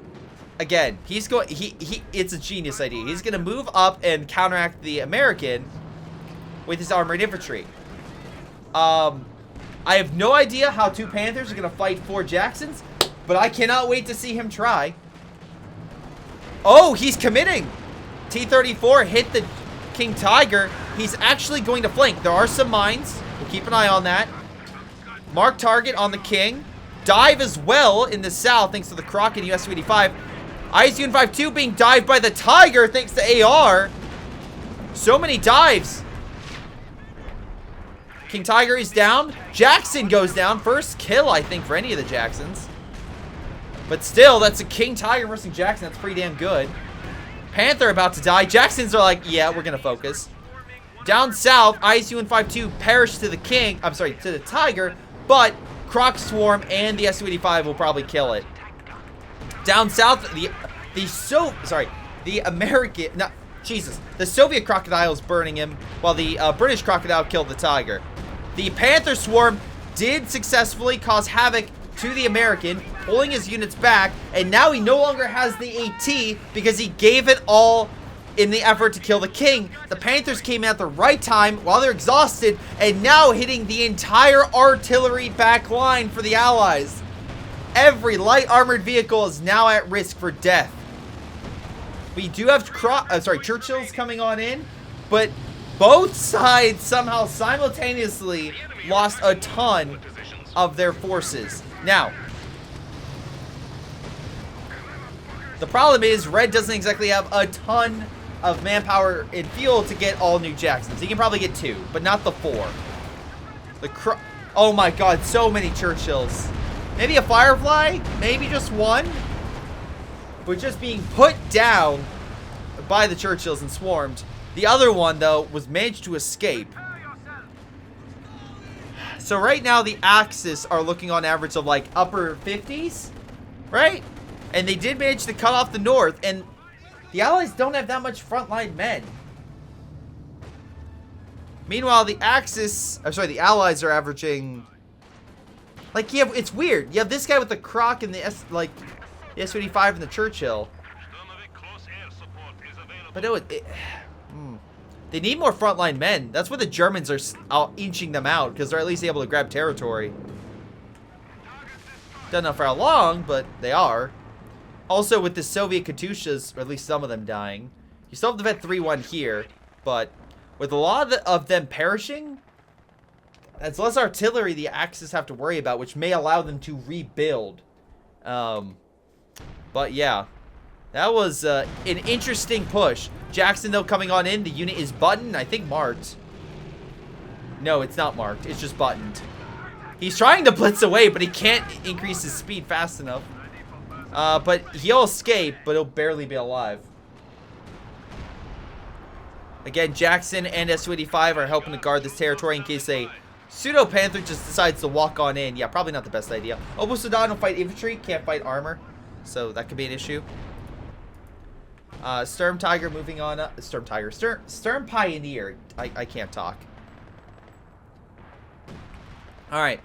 again, he's going it's a genius idea. He's going to move up and counteract the American with his armored infantry. I have no idea how two Panthers are going to fight four Jacksons, but I cannot wait to see him try. Oh, he's committing. T-34 hit the King Tiger. He's actually going to flank. There are some mines. We'll keep an eye on that. Mark target on the King. Dive as well in the south thanks to the Croc and US-285. IS-152 being dived by the Tiger thanks to AR. So many dives. King Tiger is down. Jackson goes down. First kill, I think, for any of the Jacksons. But still, that's a King Tiger versus Jackson. That's pretty damn good. Panther about to die. Jacksons are like, yeah, we're going to focus. Down south, IS-152 perished to the King. I'm sorry, to the Tiger. But Croc Swarm and the S-285 will probably kill it. Down south, the Soviet Crocodile is burning him, while the British Crocodile killed the Tiger. The Panther Swarm did successfully cause havoc to the American, pulling his units back, and now he no longer has the AT because he gave it all in the effort to kill the King. The Panthers came at the right time while they're exhausted, and now hitting the entire artillery back line for the Allies. Every light armored vehicle is now at risk for death. We do have Churchills coming on in, but both sides somehow simultaneously lost a ton of their forces. Now, the problem is Red doesn't exactly have a ton of manpower and fuel to get all new Jacksons. He can probably get 2, but not the 4. Oh my god, so many Churchills. Maybe a Firefly? Maybe just one? But just being put down by the Churchills and swarmed. The other one, though, was managed to escape. So right now, the Axis are looking on average of like upper 50s, right? And they did manage to cut off the north, and the Allies don't have that much frontline men. Meanwhile, the Allies are averaging, like, it's weird. You have this guy with the Croc and the S-285 and the Churchill. But they need more frontline men. That's why the Germans are inching them out, because they're at least able to grab territory. Don't know for how long, but they are. Also, with the Soviet Katyushas, or at least some of them dying, you still have the Vet 3-1 here, but with a lot of them perishing, it's less artillery the Axis have to worry about, which may allow them to rebuild. But yeah, that was an interesting push. Jackson, though, coming on in. The unit is buttoned, I think marked. No, it's not marked. It's just buttoned. He's trying to blitz away, but he can't increase his speed fast enough. But he'll escape, but he'll barely be alive. Again, Jackson and S-285 are helping to guard this territory in case a pseudo-panther just decides to walk on in. Yeah, probably not the best idea. Obusudan will fight infantry, can't fight armor. So that could be an issue. Sturm Tiger moving on up. Sturm Pioneer. I can't talk. Alright.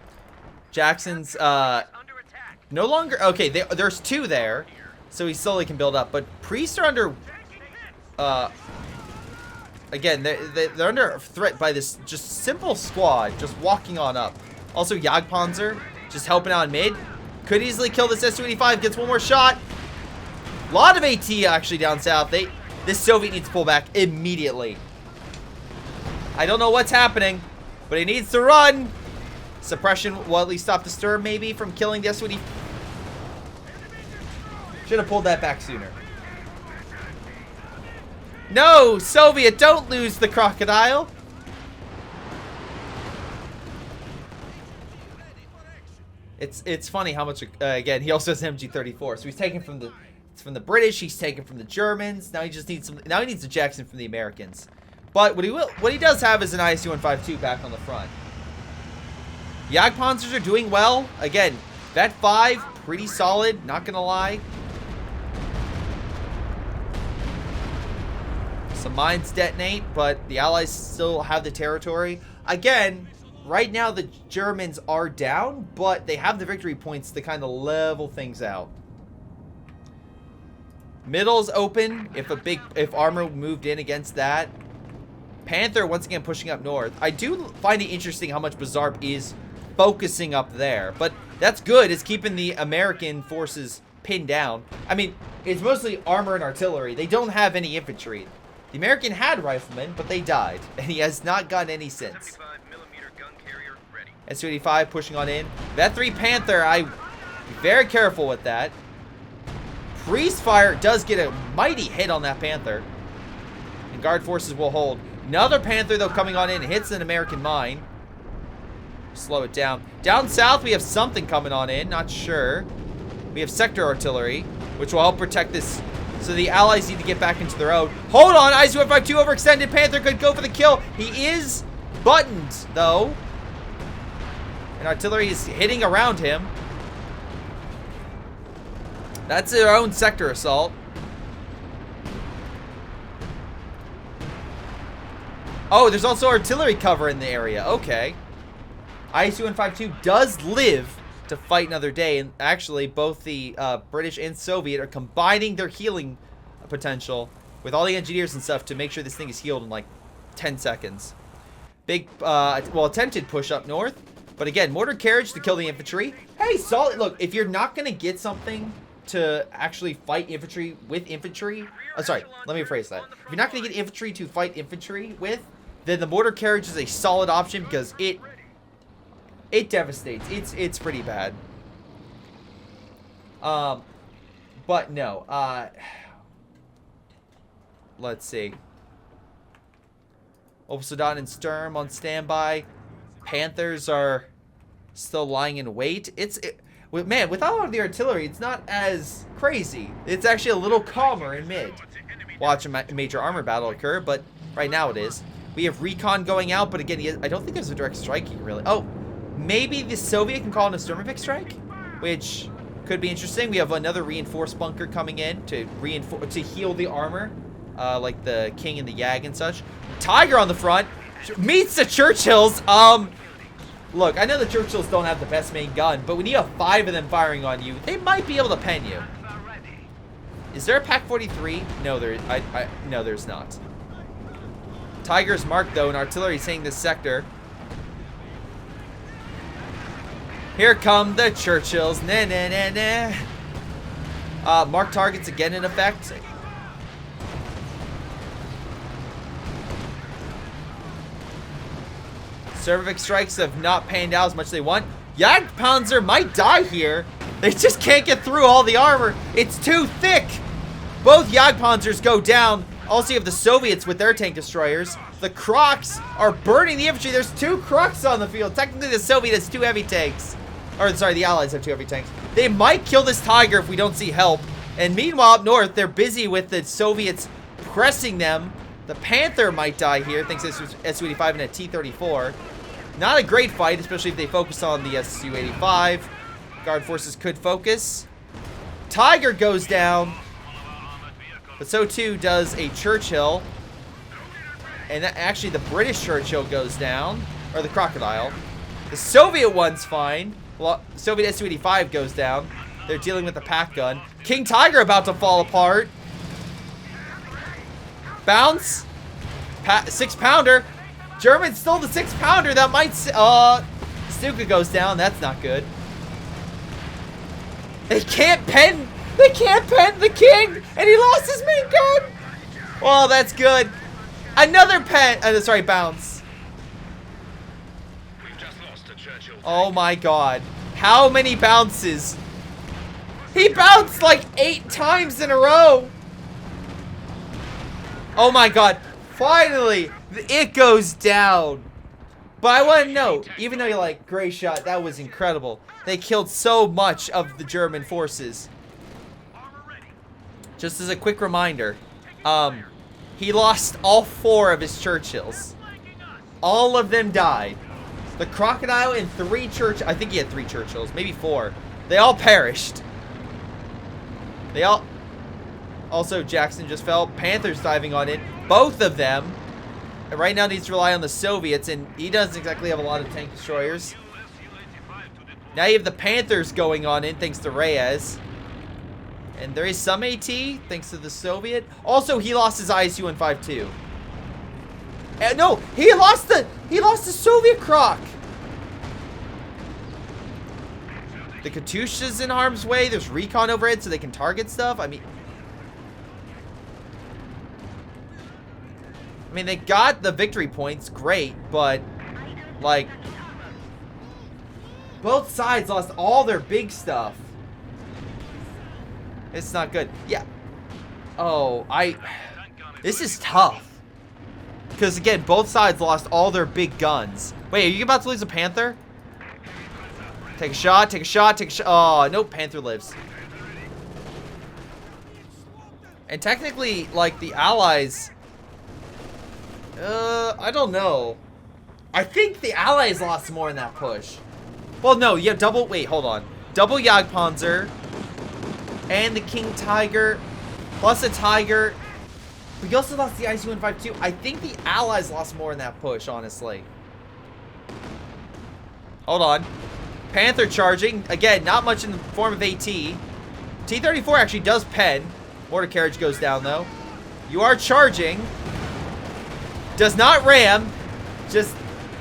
Jackson's no longer. Okay, there's 2 there. So he slowly can build up. But priests are under again, they're under threat by this just simple squad just walking on up. Also Jagdpanzer just helping out in mid. Could easily kill this S-285. Gets one more shot. A lot of AT actually down south. This Soviet needs to pull back immediately. I don't know what's happening, but he needs to run. Suppression will at least stop the stir, maybe, from killing the S-20. Should have pulled that back sooner. No, Soviet, don't lose the crocodile. It's funny how much, again, he also has an MG-34, so he's taken from the British, he's taken from the Germans. Now he just needs now he needs a Jackson from the Americans. But what he does have is an ISU-152 back on the front. Jagdpanzers are doing well. Again, Vet 5, pretty solid, not gonna lie. Some mines detonate, but the Allies still have the territory. Again, right now the Germans are down, but they have the victory points to kind of level things out. Middle's open if armor moved in against that. Panther once again pushing up north. I do find it interesting how much Bazarp is focusing up there, but that's good. It's keeping the American forces pinned down. I mean, it's mostly armor and artillery. They don't have any infantry. The American had riflemen, but they died, and he has not gotten any since. S-285 pushing on in. Vet 3 Panther, I be very careful with that. Priest fire does get a mighty hit on that Panther. And guard forces will hold. Another Panther, though, coming on in, hits an American mine. Slow it down. Down south, we have something coming on in. Not sure. We have sector artillery, which will help protect this. So the Allies need to get back into their own. Hold on! ISU-152 overextended. Panther could go for the kill. He is buttoned, though. And artillery is hitting around him. That's their own sector assault. Oh, there's also artillery cover in the area. Okay. ISU-152 does live to fight another day. And actually, both the British and Soviet are combining their healing potential with all the engineers and stuff to make sure this thing is healed in like 10 seconds. Big, well, attempted push up north. But again, mortar carriage to kill the infantry. Hey, solid. Look, if you're not going to get something to actually fight infantry with infantry. Oh, sorry, let me rephrase that. If you're not going to get infantry to fight infantry with, then the mortar carriage is a solid option because it devastates. It's pretty bad. But no. Let's see. Obsidian and Sturm on standby. Panthers are still lying in wait. Man, with all of the artillery, it's not as crazy. It's actually a little calmer in mid. Watch a major armor battle occur, but right now it is. We have recon going out, but again, I don't think there's a direct striking, really. Oh, maybe the Soviet can call in a Sturmovik strike, which could be interesting. We have another reinforced bunker coming in to heal the armor, like the King and the Yag and such. Tiger on the front meets the Churchills. Look, I know the Churchills don't have the best main gun, but when you have 5 of them firing on you, they might be able to pen you. Is there a PaK-43? No, no, there's not. Tiger's marked, though, and artillery's hitting this sector. Here come the Churchills. Nah, nah, nah, nah. Mark targets again in effect. Sturmovik strikes have not panned out as much as they want. Jagdpanzer might die here. They just can't get through all the armor. It's too thick. Both Jagdpanzers go down. Also, you have the Soviets with their tank destroyers. The Crocs are burning the infantry. There's 2 Crocs on the field. Technically, the Soviet has 2 heavy tanks. Or, sorry, the Allies have 2 heavy tanks. They might kill this Tiger if we don't see help. And meanwhile, up north, they're busy with the Soviets pressing them. The Panther might die here, thanks to Su-85 and a T-34. Not a great fight, especially if they focus on the Su-85. Guard forces could focus. Tiger goes down. But so too does a Churchill. And actually the British Churchill goes down. Or the Crocodile. The Soviet one's fine. Well, Soviet Su-85 goes down. They're dealing with the PaK gun. King Tiger about to fall apart. Bounce. 6-pounder. German stole the 6-pounder. That might... Stuka goes down. That's not good. They can't pen They can't pen the king, and he lost his main gun. Well, that's good. Another pen. Sorry, bounce. Oh my god. How many bounces? He bounced like 8 times in a row. Oh my god. Finally, it goes down. But I want to note, even though you're like, Greyshot, that was incredible. They killed so much of the German forces. Just as a quick reminder, he lost all 4 of his Churchills. All of them died. The Crocodile and 3 I think he had 3 Churchills, maybe 4. They all perished. They all... Also, Jackson just fell. Panthers diving on it. Both of them. And right now needs to rely on the Soviets, and he doesn't exactly have a lot of tank destroyers. Now you have the Panthers going on in, thanks to Reyes. And there is some AT, thanks to the Soviet. Also, he lost his ISU-152 too. No, he lost the Soviet Croc. The Katyusha's in harm's way. There's recon overhead so they can target stuff. I mean, they got the victory points, great, but like both sides lost all their big stuff. It's not good. Yeah. Oh, this is tough. Because again, both sides lost all their big guns. Wait, are you about to lose a Panther? Take a shot, take a shot, take a shot. Oh, nope, Panther lives. And technically, like, the Allies... I don't know. I think the Allies lost more in that push. Well, no, you have double... Wait, hold on. Double Jagdpanzer. And the King Tiger. Plus a Tiger. But you also lost the IC-152. I think the Allies lost more in that push, honestly. Hold on. Panther charging. Again, not much in the form of AT. T-34 actually does pen. Mortar carriage goes down, though. You are charging. Does not ram. Just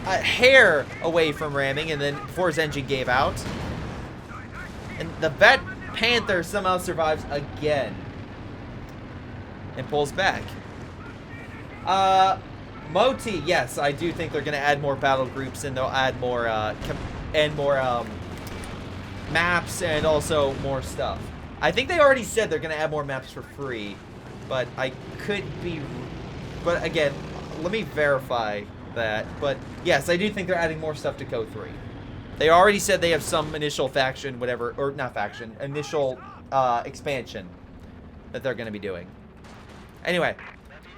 a hair away from ramming, and then before his engine gave out. And the Vet Panther somehow survives again. And pulls back. Moti, yes, I do think they're going to add more battle groups, and they'll add more, maps, and also more stuff. I think they already said they're going to add more maps for free, but I could be... But again, let me verify that. But yes, I do think they're adding more stuff to CoH2 3. They already said they have some initial faction, whatever, or not faction, initial expansion that they're going to be doing. Anyway,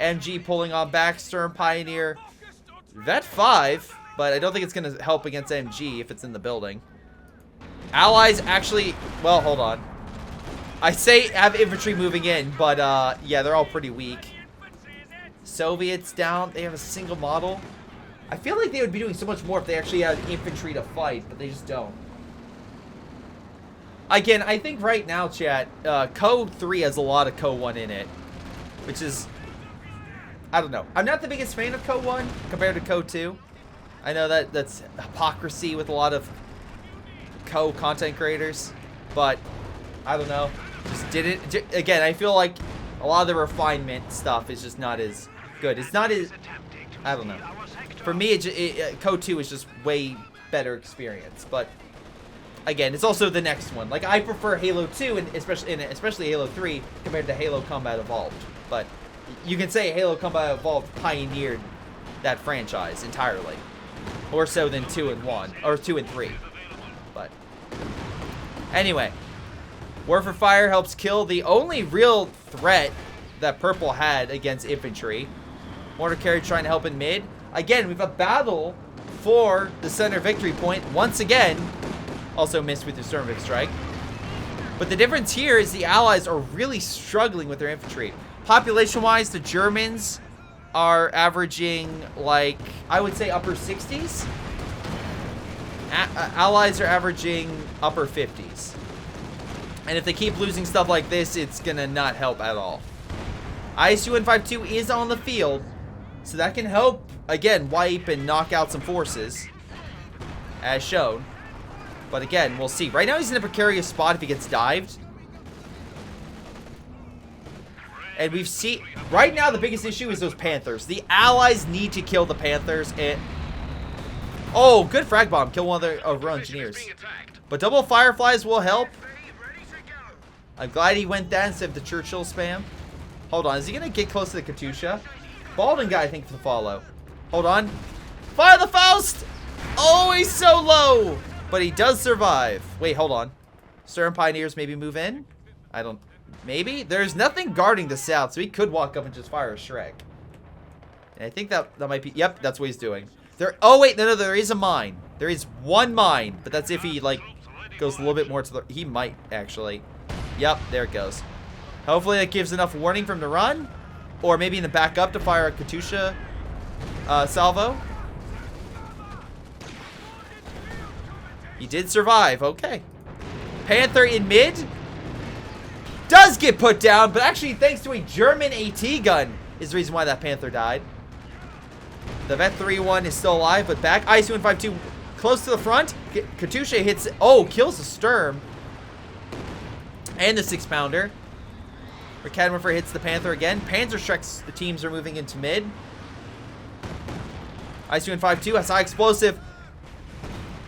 MG pulling on back, Stern Pioneer. Vet 5, but I don't think it's going to help against MG if it's in the building. Allies actually, well, hold on. I say have infantry moving in, but yeah, they're all pretty weak. Soviets down, they have a single model. I feel like they would be doing so much more if they actually had infantry to fight, but they just don't. Again, I think right now, chat, CoH2 3 has a lot of CoH2 1 in it, which is, I don't know. I'm not the biggest fan of CoH2 1 compared to CoH2 2. I know that's hypocrisy with a lot of CoH2 content creators, but I don't know. Just did it. Again, I feel like a lot of the refinement stuff is just not as good. It's not as, I don't know. For me, CoH2 2 is just way better experience, but again, it's also the next one. Like, I prefer Halo 2 and especially Halo 3 compared to Halo Combat Evolved. But you can say Halo Combat Evolved pioneered that franchise entirely, more so than 2 and 1 or 2 and 3. But anyway, War for Fire helps kill the only real threat that Purple had against infantry. Mortar carriage trying to help in mid. Again, we have a battle for the center victory point once again. Also missed with the Sturmovik strike. But the difference here is the Allies are really struggling with their infantry. Population-wise, the Germans are averaging, like, I would say upper 60s. Allies are averaging upper 50s. And if they keep losing stuff like this, it's gonna not help at all. ISU-152 is on the field, so that can help, again, wipe and knock out some forces, as shown. But again, we'll see. Right now, he's in a precarious spot if he gets dived. And we've seen... Right now, the biggest issue is those Panthers. The Allies need to kill the Panthers. Oh, good frag bomb. Kill one of the our engineers. But double Fireflies will help. I'm glad he went that instead of the Churchill spam. Hold on. Is he going to get close to the Katusha? Baldwin guy, I think, to follow. Hold on. Fire the Faust! Oh, he's so low. But he does survive. Wait, hold on. Stern Pioneers maybe move in? I don't... Maybe? There's nothing guarding the south, so he could walk up and just fire a Shrek. And I think that might be... Yep, that's what he's doing. Oh, wait, no, there is a mine. There is one mine, but that's if he, like, goes a little bit more to the... He might, actually. Yep, there it goes. Hopefully that gives enough warning for him to run. Or maybe in the back up to fire a Katusha salvo. He did survive. Okay. Panther in mid. Does get put down, but actually thanks to a German AT gun is the reason why that Panther died. The Vet 3-1 is still alive, but back. IC-152 close to the front. Katusha hits... Oh, kills the Sturm. And the 6-pounder. Cadmifer hits the Panther again. Panzer Shreks, the teams are moving into mid. IC-152 has high explosive.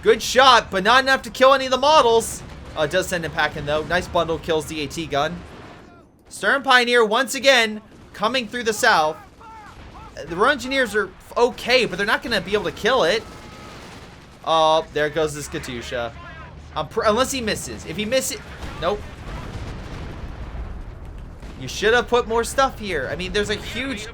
Good shot, but not enough to kill any of the models. It does send him packing, though. Nice bundle, kills the AT gun. Stern Pioneer, once again, coming through the south. The Royal Engineers are okay, but they're not going to be able to kill it. Oh, there goes this Katusha. Unless he misses. If he misses... Nope. You should have put more stuff here. I mean, there's a huge...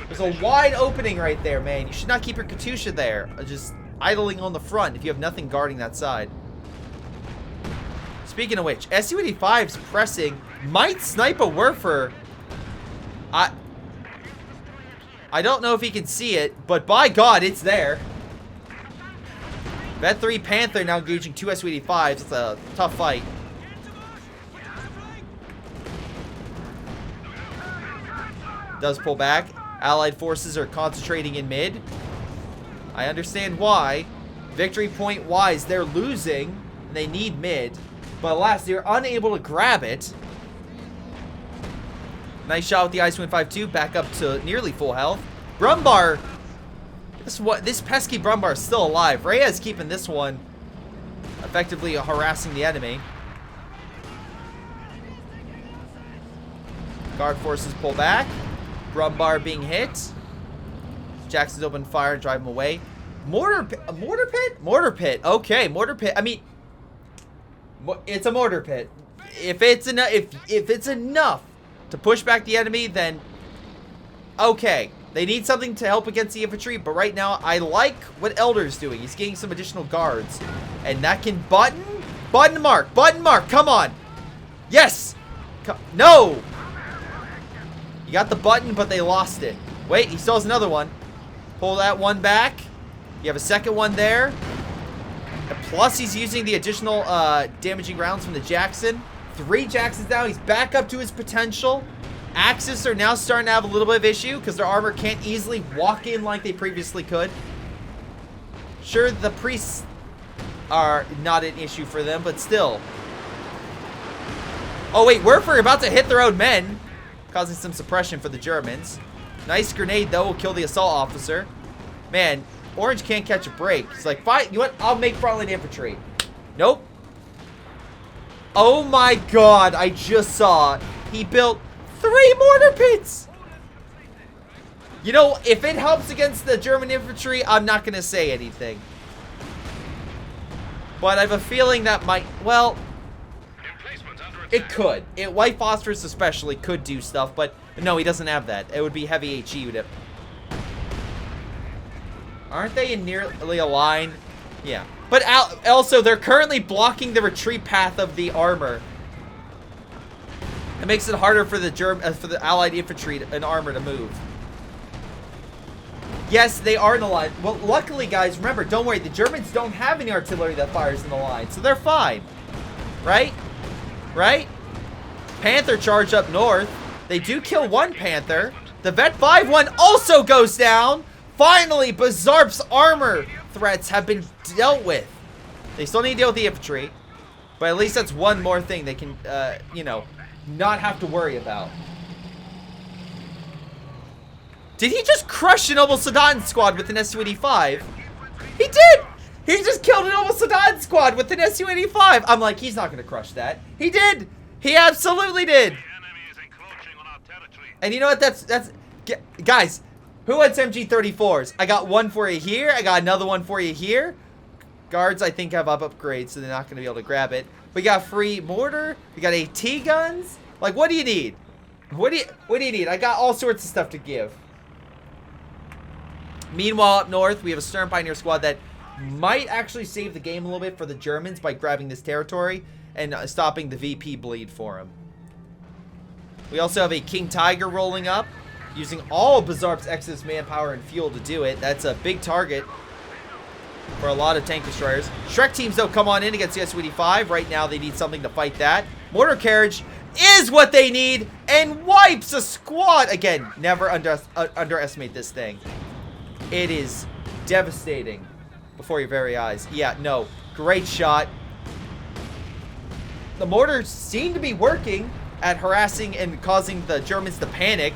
There's a wide opening right there, man. You should not keep your Katusha there. Just idling on the front if you have nothing guarding that side. Speaking of which, SU-85's pressing. Might snipe a Werfer. I don't know if he can see it, but by God, it's there. Vet 3 Panther now engaging 2 SU-85s. It's a tough fight. Does pull back. Allied forces are concentrating in mid. I understand why. Victory point wise, they're losing. And they need mid. But alas, they're unable to grab it. Nice shot with the IC-152. Back up to nearly full health. Brumbar. This pesky Brumbar is still alive. Rhea's keeping this one. Effectively harassing the enemy. Guard forces pull back. Brumbar being hit. Jackson's open fire and drive him away. Mortar pit? Mortar pit. Okay, mortar pit. I mean, it's a mortar pit. If it's enough to push back the enemy, then okay. They need something to help against the infantry, but right now I like what Elder's doing. He's getting some additional guards, and that can button mark. Come on. Yes. No. You got the button, but they lost it. Wait, he still has another one. Pull that one back. You have a second one there. And plus, he's using the additional damaging rounds from the Jackson. 3 Jacksons now. He's back up to his potential. Axis are now starting to have a little bit of issue because their armor can't easily walk in like they previously could. Sure, the priests are not an issue for them, but still. Oh, wait. Werfer about to hit their own men, causing some suppression for the Germans. Nice grenade, though, will kill the assault officer. Man, Orange can't catch a break. He's like, fine, you know what? I'll make frontline infantry. Nope. Oh my God, I just saw he built 3 mortar pits. You know, if it helps against the German infantry, I'm not going to say anything. But I have a feeling that might, well, it could. White Phosphorus especially could do stuff, but no, he doesn't have that. It would be heavy HE with it. Aren't they in nearly a line? Yeah. But also, they're currently blocking the retreat path of the armor. It makes it harder for the Allied infantry and armor to move. Yes, they are in the line. Well, luckily, guys, remember, don't worry. The Germans don't have any artillery that fires in the line, so they're fine. Right? Right? Panther charge up north. They do kill one Panther. The Vet 5-1 also goes down. Finally, Bazarp's armor threats have been dealt with. They still need to deal with the infantry, but at least that's one more thing they can, you know, not have to worry about. Did he just crush a Noble Sudan squad with an Su-85? He did! He just killed a Noble Sudan squad with an Su-85. I'm like, he's not going to crush that. He did! He absolutely did! And you know what? That's guys, who wants MG34s? I got one for you here. I got another one for you here. Guards, I think, have upgrades, so they're not going to be able to grab it. We got free mortar. We got AT guns. Like, what do you need? What do you need? I got all sorts of stuff to give. Meanwhile, up north, we have a Stern Pioneer squad that might actually save the game a little bit for the Germans by grabbing this territory and stopping the VP bleed for them. We also have a King Tiger rolling up, using all of Bazarp's excess manpower and fuel to do it. That's a big target for a lot of tank destroyers. Shrek teams, though, come on in against the Su-85. Right now, they need something to fight that. Mortar carriage is what they need and wipes a squad. Again, never underestimate this thing. It is devastating before your very eyes. Yeah, no. Great shot. The mortars seem to be working at harassing and causing the Germans to panic.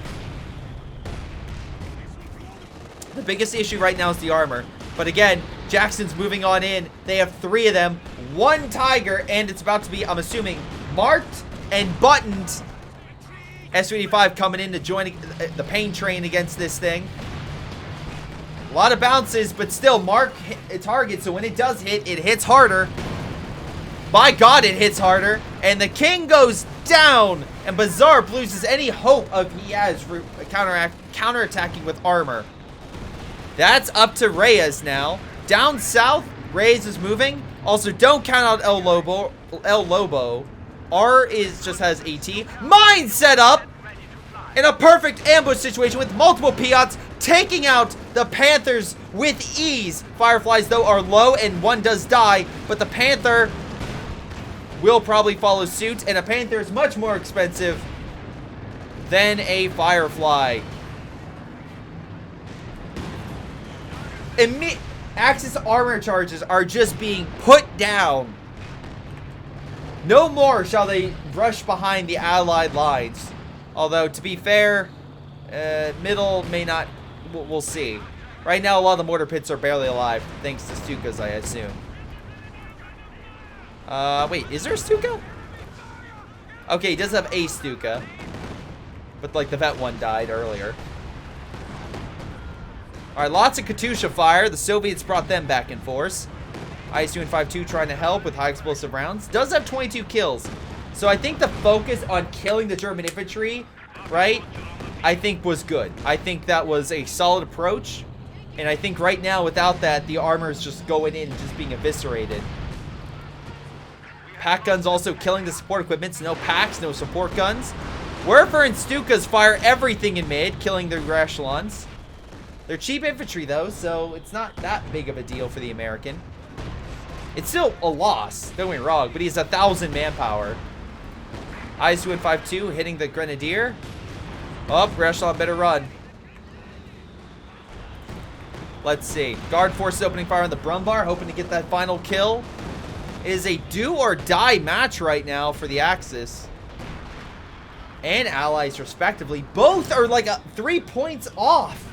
The biggest issue right now is the armor. But again, Jackson's moving on in. They have 3 of them. 1 Tiger, and it's about to be, I'm assuming, marked and buttoned. Su-85 coming in to join the pain train against this thing. A lot of bounces, but still mark a target, so when it does hit, it hits harder. By God, it hits harder. And the king goes down, and Bazarp loses any hope of he has counterattacking with armor. That's up to Reyes now. Down south, Reyes is moving. Also, don't count out El Lobo. R just has AT. Mine set up in a perfect ambush situation with multiple Piats taking out the Panthers with ease. Fireflies, though, are low, and one does die, but the Panther will probably follow suit, and a Panther is much more expensive than a Firefly. Axis armor charges are just being put down. No more shall they rush behind the Allied lines. Although, to be fair, middle may not. We'll see. Right now, a lot of the mortar pits are barely alive, thanks to Stukas, I assume. Wait, is there a Stuka? Okay, he does have a Stuka. But, like, the vet one died earlier. Alright, lots of Katyusha fire. The Soviets brought them back in force. IS-2 trying to help with high explosive rounds. Does have 22 kills. So I think the focus on killing the German infantry, right, I think was good. I think that was a solid approach. And I think right now, without that, the armor is just going in and just being eviscerated. Pack guns also killing the support equipment. No packs, no support guns. Werfer and Stukas fire everything in mid, killing their echelons. They're cheap infantry, though, so it's not that big of a deal for the American. It's still a loss, don't get me wrong, but he has 1,000 manpower. IS-2 hitting the Grenadier. Oh, Greyshot better run. Let's see. Guard forces opening fire on the Brumbar, hoping to get that final kill. It is a do-or-die match right now for the Axis and Allies, respectively. Both are like 3 points off.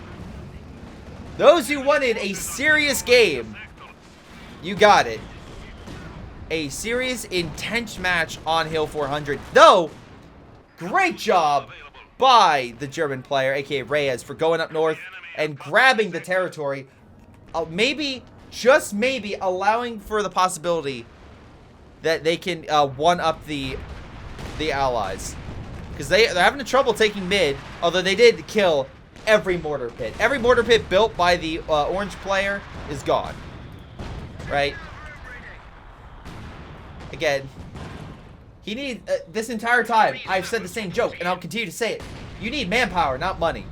Those who wanted a serious game, you got it. A serious, intense match on Hill 400. Though, great job by the German player, aka Reyes, for going up north and grabbing the territory. Maybe, just maybe, allowing for the possibility that they can one-up the Allies. Because they're having trouble taking mid, although they did kill every mortar pit. Every mortar pit built by the orange player is gone. Right? Again, he needs, this entire time, I've said the same joke, and I'll continue to say it. You need manpower, not money.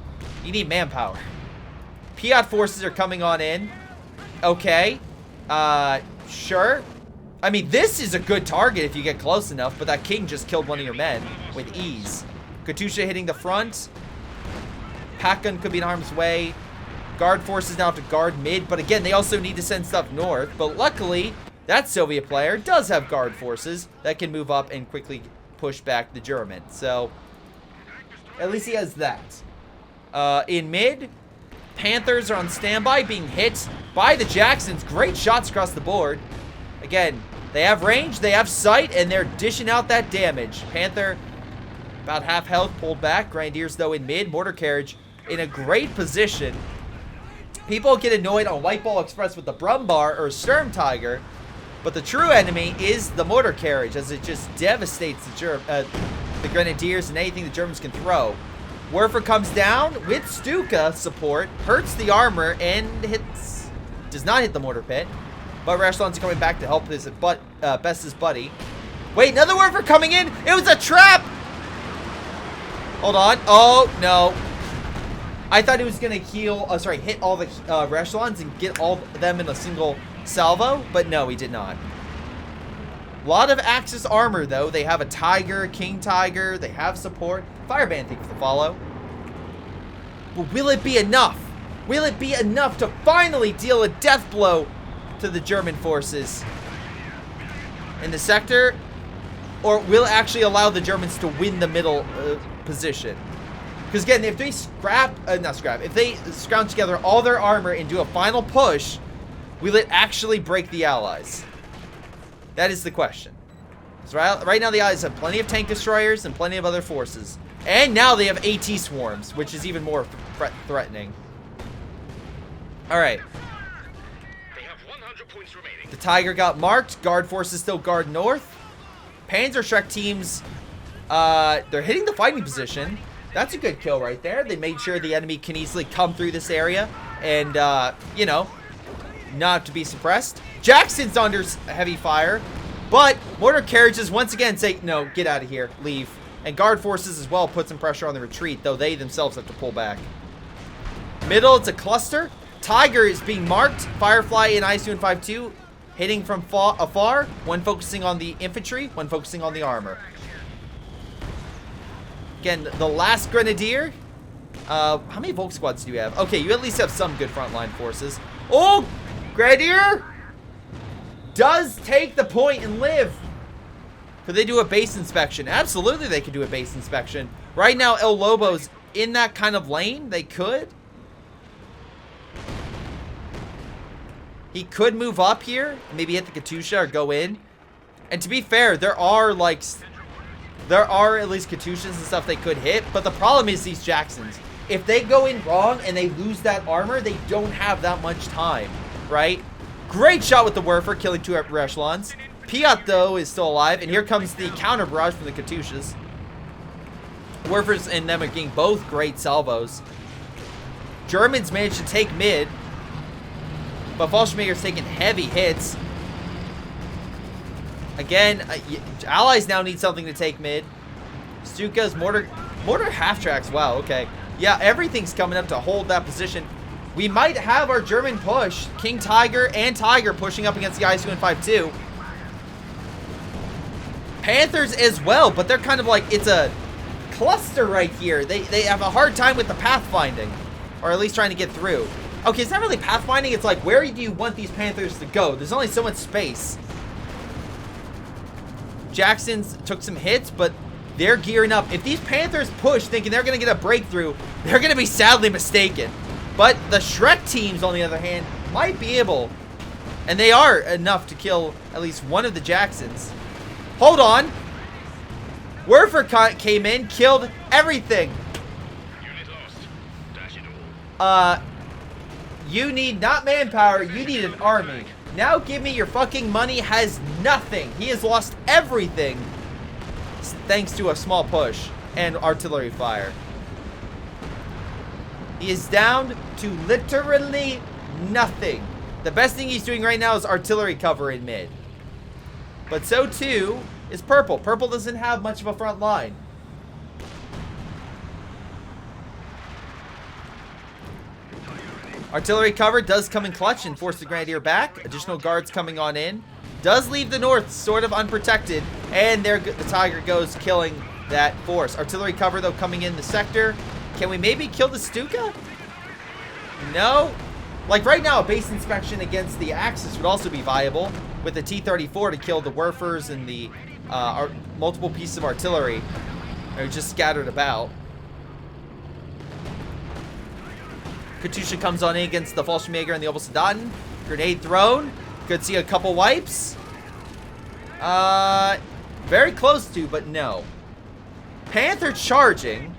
You need manpower. Piat forces are coming on in. Okay. Sure. I mean, this is a good target if you get close enough, but that king just killed one of your men with ease. Katyusha hitting the front. Pack gun could be in harm's way. Guard forces now have to guard mid, but again, they also need to send stuff north. But luckily, that Soviet player does have guard forces that can move up and quickly push back the German. So, at least he has that. In mid, Panthers are on standby, being hit by the Jacksons. Great shots across the board. Again, they have range, they have sight, and they're dishing out that damage. Panther, about half health, pulled back. Grenadiers, though, in mid. Mortar carriage in a great position. People get annoyed on White Ball Express with the Brumbar or Sturm Tiger, but the true enemy is the mortar carriage, as it just devastates the Grenadiers and anything the Germans can throw. Werfer comes down with Stuka support, hurts the armor, and does not hit the mortar pit. But Rashlan's coming back to help his Best's buddy. Wait, another Werfer coming in! It was a trap! Hold on. Oh, no. I thought he was going to hit all the Rashlons and get all of them in a single salvo, but no, he did not. A lot of Axis armor, though. They have a Tiger, King Tiger. They have support. Fireband, thank you for the follow. But will it be enough? Will it be enough to finally deal a death blow to the German forces in the sector? Or will it actually allow the Germans to win the middle position? Because again, if they if they scrounge together all their armor and do a final push, will it actually break the Allies? That is the question. So right now the Allies have plenty of tank destroyers and plenty of other forces. And now they have AT swarms, which is even more threatening. Alright. The Tiger got marked. Guard forces still guard north. Panzerschreck teams, they're hitting the fighting position. That's a good kill right there. They made sure the enemy can easily come through this area and, you know, not to be suppressed. Jackson's under heavy fire, but mortar carriages once again say, no, get out of here, leave. And guard forces as well put some pressure on the retreat, though they themselves have to pull back. Middle, it's a cluster. Tiger is being marked. Firefly and IS-2 hitting from afar. One focusing on the infantry, one focusing on the armor. Again, the last Grenadier. How many Volk squads do you have? Okay, you at least have some good frontline forces. Oh, Grenadier does take the point and live. Could they do a base inspection? Absolutely, they could do a base inspection. Right now, El Lobo's in that kind of lane. They could. He could move up here, maybe hit the Katusha or go in. And to be fair, there are at least Katushas and stuff they could hit. But the problem is these Jacksons. If they go in wrong and they lose that armor, they don't have that much time, right? Great shot with the Werfer, killing 2 Echelons. Piat, though, is still alive. And here comes the counter barrage from the Katushas. Werfers and them are getting both great salvos. Germans managed to take mid. But Fallschirmjäger's taking heavy hits. Again, Allies now need something to take mid. Stuka's mortar half tracks. Wow, okay. Yeah, everything's coming up to hold that position. We might have our German push. King Tiger and Tiger pushing up against the IS-2 Panthers as well, but they're kind of like, it's a cluster right here. They have a hard time with the pathfinding, or at least trying to get through. Okay, it's not really pathfinding. It's like, where do you want these Panthers to go? There's only so much space. Jackson's took some hits, but they're gearing up. If these Panthers push thinking they're going to get a breakthrough, they're going to be sadly mistaken. But the Shrek teams, on the other hand, might be able, and they are enough to kill at least one of the Jacksons. Hold on. Werfer came in, killed everything. You need not manpower, you need an army. Now give me your fucking money has nothing. He has lost everything thanks to a small push and artillery fire. He is down to literally nothing. The best thing he's doing right now is artillery cover in mid. But so too is Purple. Purple doesn't have much of a front line. Artillery cover does come in clutch and force the Grenadier back. Additional guards coming on in. Does leave the north sort of unprotected. And there the Tiger goes, killing that force. Artillery cover, though, coming in the sector. Can we maybe kill the Stuka? No. Like, right now, a base inspection against the Axis would also be viable. With the T-34 to kill the Werfers and the multiple pieces of artillery. They're just scattered about. Katusha comes on in against the Fallschirmjäger and the Obersoldaten. Grenade thrown. Could see a couple wipes. Very close to, but no. Panther charging.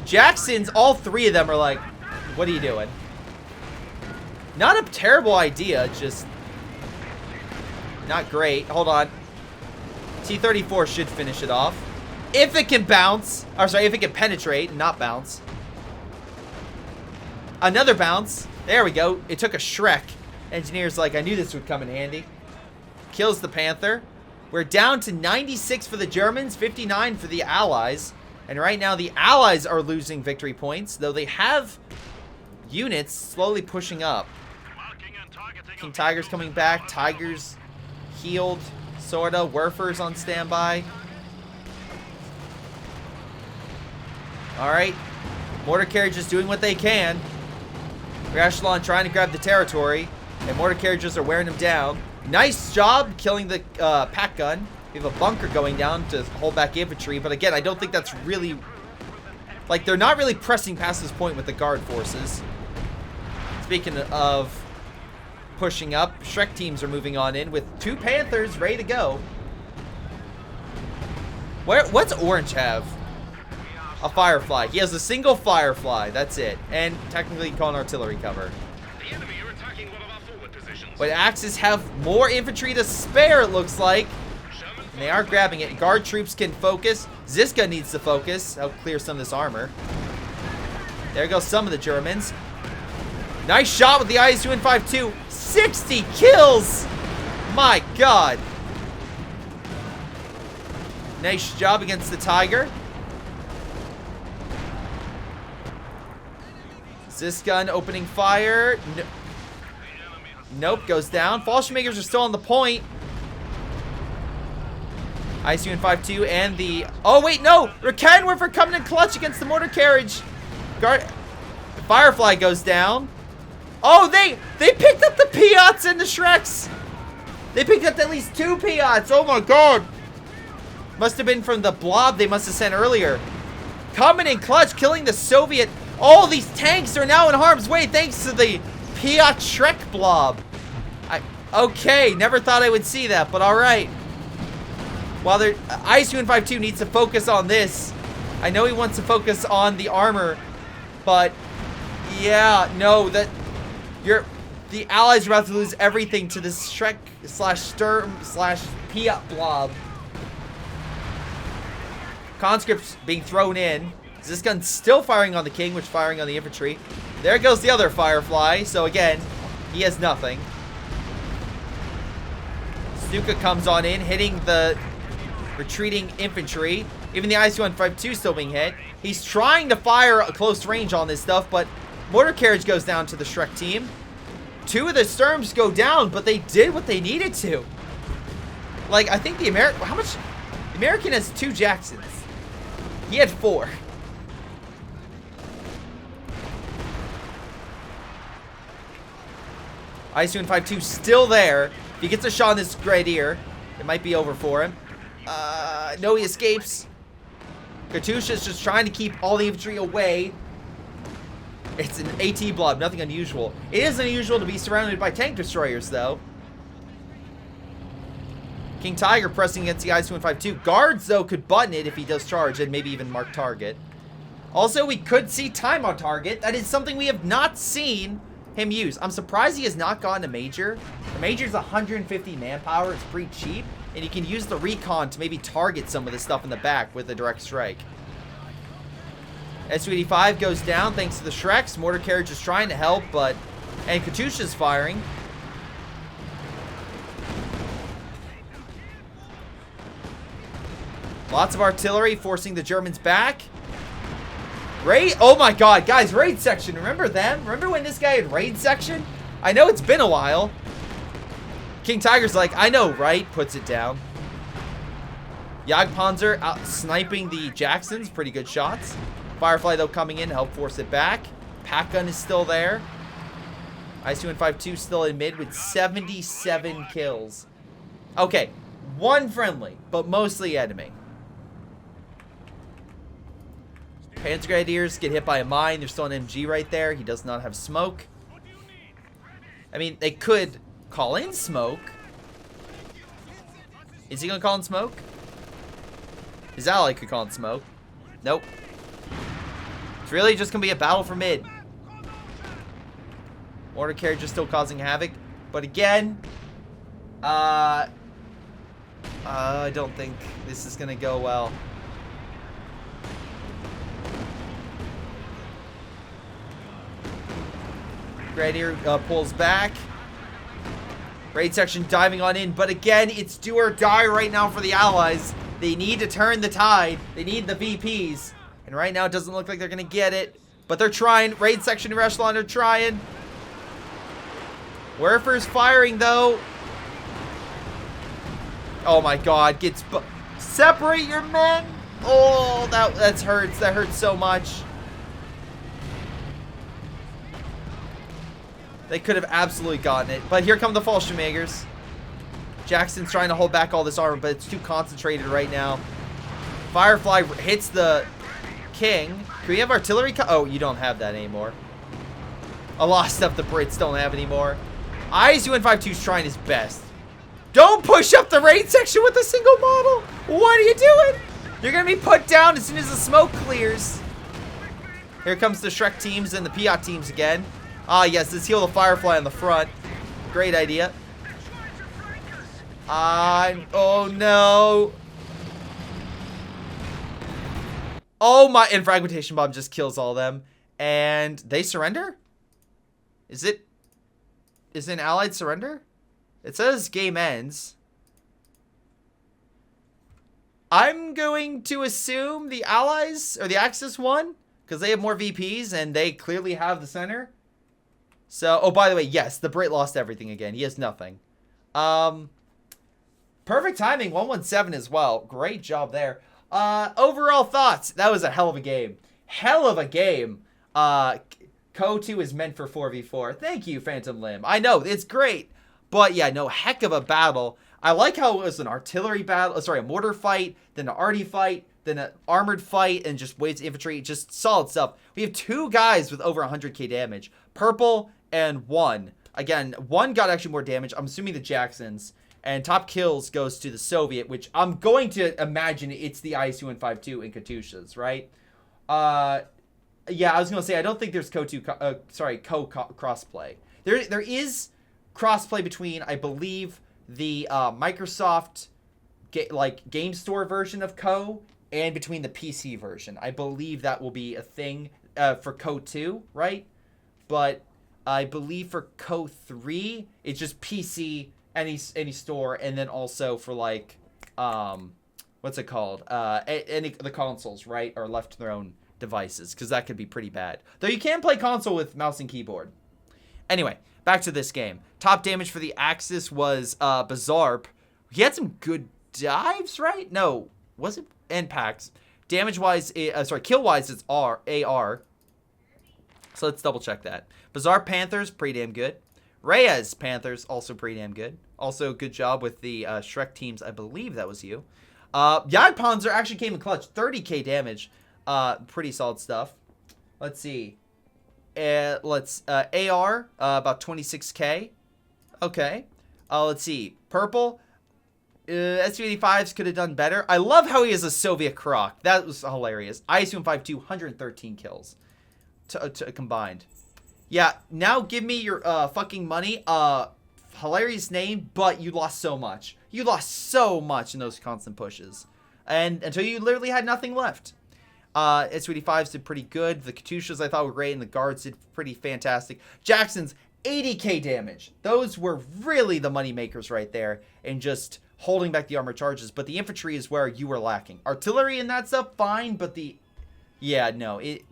Jacksons, all three of them are like, what are you doing? Not a terrible idea, just not great. Hold on. T-34 should finish it off. If it can bounce. Or sorry, if it can penetrate and not bounce. Another bounce. There we go. It took a Shrek. Engineer's like, I knew this would come in handy. Kills the Panther. We're down to 96 for the Germans, 59 for the Allies. And right now the Allies are losing victory points, though they have units slowly pushing up. King Tiger's coming back. Tiger's healed, sorta. Werfer's on standby. Alright. Mortar carriages doing what they can. Rear Echelon trying to grab the territory. And mortar carriages are wearing them down. Nice job killing the pack gun. We have a bunker going down to hold back infantry. But again, I don't think that's really... Like, they're not really pressing past this point with the guard forces. Speaking of pushing up, Shrek teams are moving on in with 2 Panthers ready to go. What's Orange have? A Firefly. He has a single Firefly. That's it. And technically call an artillery cover. But Axis have more infantry to spare, it looks like. And they are grabbing it. Guard troops can focus. Ziska needs to focus. Help clear some of this armor. There goes some of the Germans. Nice shot with the IS-2 60 kills! My god. Nice job against the Tiger. Zisgun opening fire. Nope, goes down. Fallschirmjägers are still on the point. IS-2 and the... Oh, wait, no! Rakettenwerfer coming in clutch against the mortar carriage. Guard... The Firefly goes down. Oh, they picked up the Piats and the Shreks. They picked up at least 2 Piats. Oh, my God. Must have been from the blob they must have sent earlier. Coming in clutch, killing the Soviet... All these tanks are now in harm's way thanks to the Piat Shrek blob. Okay, never thought I would see that, but alright. While they're... IS-2 needs to focus on this. I know he wants to focus on the armor, but... Yeah, no, that... The Allies are about to lose everything to this Shrek slash Sturm slash Piat blob. Conscripts being thrown in. This gun's still firing on the King, which firing on the infantry. There goes the other Firefly. So again, he has nothing. Stuka comes on in, hitting the retreating infantry. Even the IS-2 still being hit. He's trying to fire a close range on this stuff, but mortar carriage goes down to the Shrek team. 2 of the Sturms go down, but they did what they needed to. Like, I think the American... How much? The American has 2 Jacksons. He had 4. IS-2 still there. If he gets a shot on this Grenadier, it might be over for him. No, he escapes. Katusha's just trying to keep all the infantry away. It's an AT blob, nothing unusual. It is unusual to be surrounded by tank destroyers, though. King Tiger pressing against the IS-2 Guards, though, could button it if he does charge and maybe even mark target. Also, we could see time on target. That is something we have not seen him use. I'm surprised he has not gotten a major. The major's 150 manpower. It's pretty cheap. And you can use the recon to maybe target some of the stuff in the back with a direct strike. S-285 goes down thanks to the Shreks. Mortar carriage is trying to help, but... And Katusha's firing. Lots of artillery forcing the Germans back. Raid? Oh my god, guys, raid section. Remember them? Remember when this guy had raid section? I know it's been a while. King Tiger's like, I know, right? Puts it down. Jagdpanzer out sniping the Jacksons. Pretty good shots. Firefly, though, coming in to help force it back. Pack gun is still there. IS-2 still in mid with 77 kills. Okay, 1 friendly, but mostly enemy. Panzer Grenadiers get hit by a mine. There's still an MG right there. He does not have smoke. I mean, they could call in smoke. Is he going to call in smoke? His ally could call in smoke. Nope. It's really just going to be a battle for mid. Mortar carriage is still causing havoc. But again, I don't think this is going to go well. Grenadier pulls back. Raid section diving on in. But again, it's do or die right now for the allies. They need to turn the tide. They need the VPs. And right now, it doesn't look like they're going to get it. But they're trying. Raid section and Echelon are trying. Werfer's firing, though. Oh, my God. Separate your men. Oh, that hurts. That hurts so much. They could have absolutely gotten it. But here come the Fallschirmjägers. Jackson's trying to hold back all this armor, but it's too concentrated right now. Firefly hits the King. Can we have artillery? Oh, you don't have that anymore. A lot of stuff the Brits don't have anymore. IS-UN52's trying his best. Don't push up the raid section with a single model. What are you doing? You're going to be put down as soon as the smoke clears. Here comes the Shrek teams and the Piat teams again. Ah, yes, let's heal the Firefly on the front. Great idea. Oh, no. Oh, my. And Fragmentation Bomb just kills all of them. And they surrender? Is it an allied surrender? It says game ends. I'm going to assume the allies, or the Axis won, because they have more VPs, and they clearly have the center. So, oh, by the way, yes, the Brit lost everything again. He has nothing. Perfect timing, 117 as well. Great job there. Overall thoughts. That was a hell of a game. Hell of a game. CoH2 is meant for 4v4. Thank you, Phantom Limb. I know, it's great. But yeah, no, heck of a battle. I like how it was an artillery battle. Sorry, a mortar fight, then an arty fight, then an armored fight, and just waves infantry. Just solid stuff. We have two guys with over 100k damage. Purple and one. Again, one got actually more damage. I'm assuming the Jacksons. And top kills goes to the Soviet, which I'm going to imagine it's the IS-UN52 and Katyushas, right? Yeah, I was going to say, I don't think there's crossplay. There is crossplay between, I believe, the Microsoft game store version of Co and between the PC version. I believe that will be a thing for CoH2, right? But I believe for CoH3, it's just PC, any store, and then also for like, what's it called? The consoles, right, are left to their own devices, because that could be pretty bad. Though you can play console with mouse and keyboard. Anyway, back to this game. Top damage for the Axis was Bizarre. He had some good dives, right? No, was it impacts? Damage-wise, kill-wise, it's AR. So let's double-check that. Bizarre Panthers, pretty damn good. Reyes Panthers, also pretty damn good. Also, good job with the Shrek teams. I believe that was you. Jagdpanzer actually came in clutch. 30k damage. Pretty solid stuff. Let's see. AR, about 26k. Okay. Let's see. Purple. SV-85s could have done better. I love how he is a Soviet croc. That was hilarious. IS-UN52, 113 kills to combined. Yeah, now give me your fucking money. Hilarious name, but you lost so much. You lost so much in those constant pushes. And until you literally had nothing left. SV-85s did pretty good. The Katyushas I thought were great, and the guards did pretty fantastic. Jackson's 80k damage. Those were really the money makers right there, and just holding back the armor charges. But the infantry is where you were lacking. Artillery and that stuff, fine, but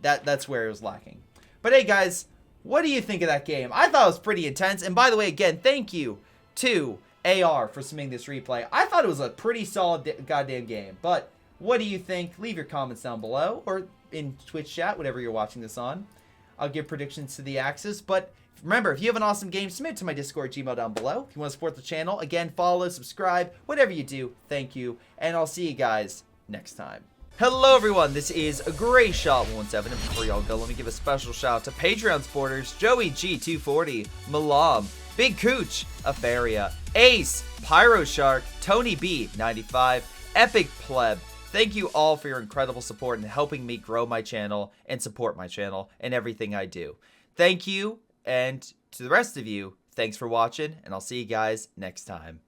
that's where it was lacking. But hey, guys, what do you think of that game? I thought it was pretty intense. And by the way, again, thank you to AR for submitting this replay. I thought it was a pretty solid goddamn game. But what do you think? Leave your comments down below or in Twitch chat, whatever you're watching this on. I'll give predictions to the Axis. But remember, if you have an awesome game, submit to my Discord Gmail down below. If you want to support the channel, again, follow, subscribe, whatever you do, thank you. And I'll see you guys next time. Hello everyone, this is Greyshot17, and before y'all go, let me give a special shout out to Patreon supporters, Joey G240, Milam, Big Cooch, Aphyria, Ace, Pyro Shark, Tony B95, Epic Pleb. Thank you all for your incredible support and helping me grow my channel and support my channel and everything I do. Thank you, and to the rest of you, thanks for watching, and I'll see you guys next time.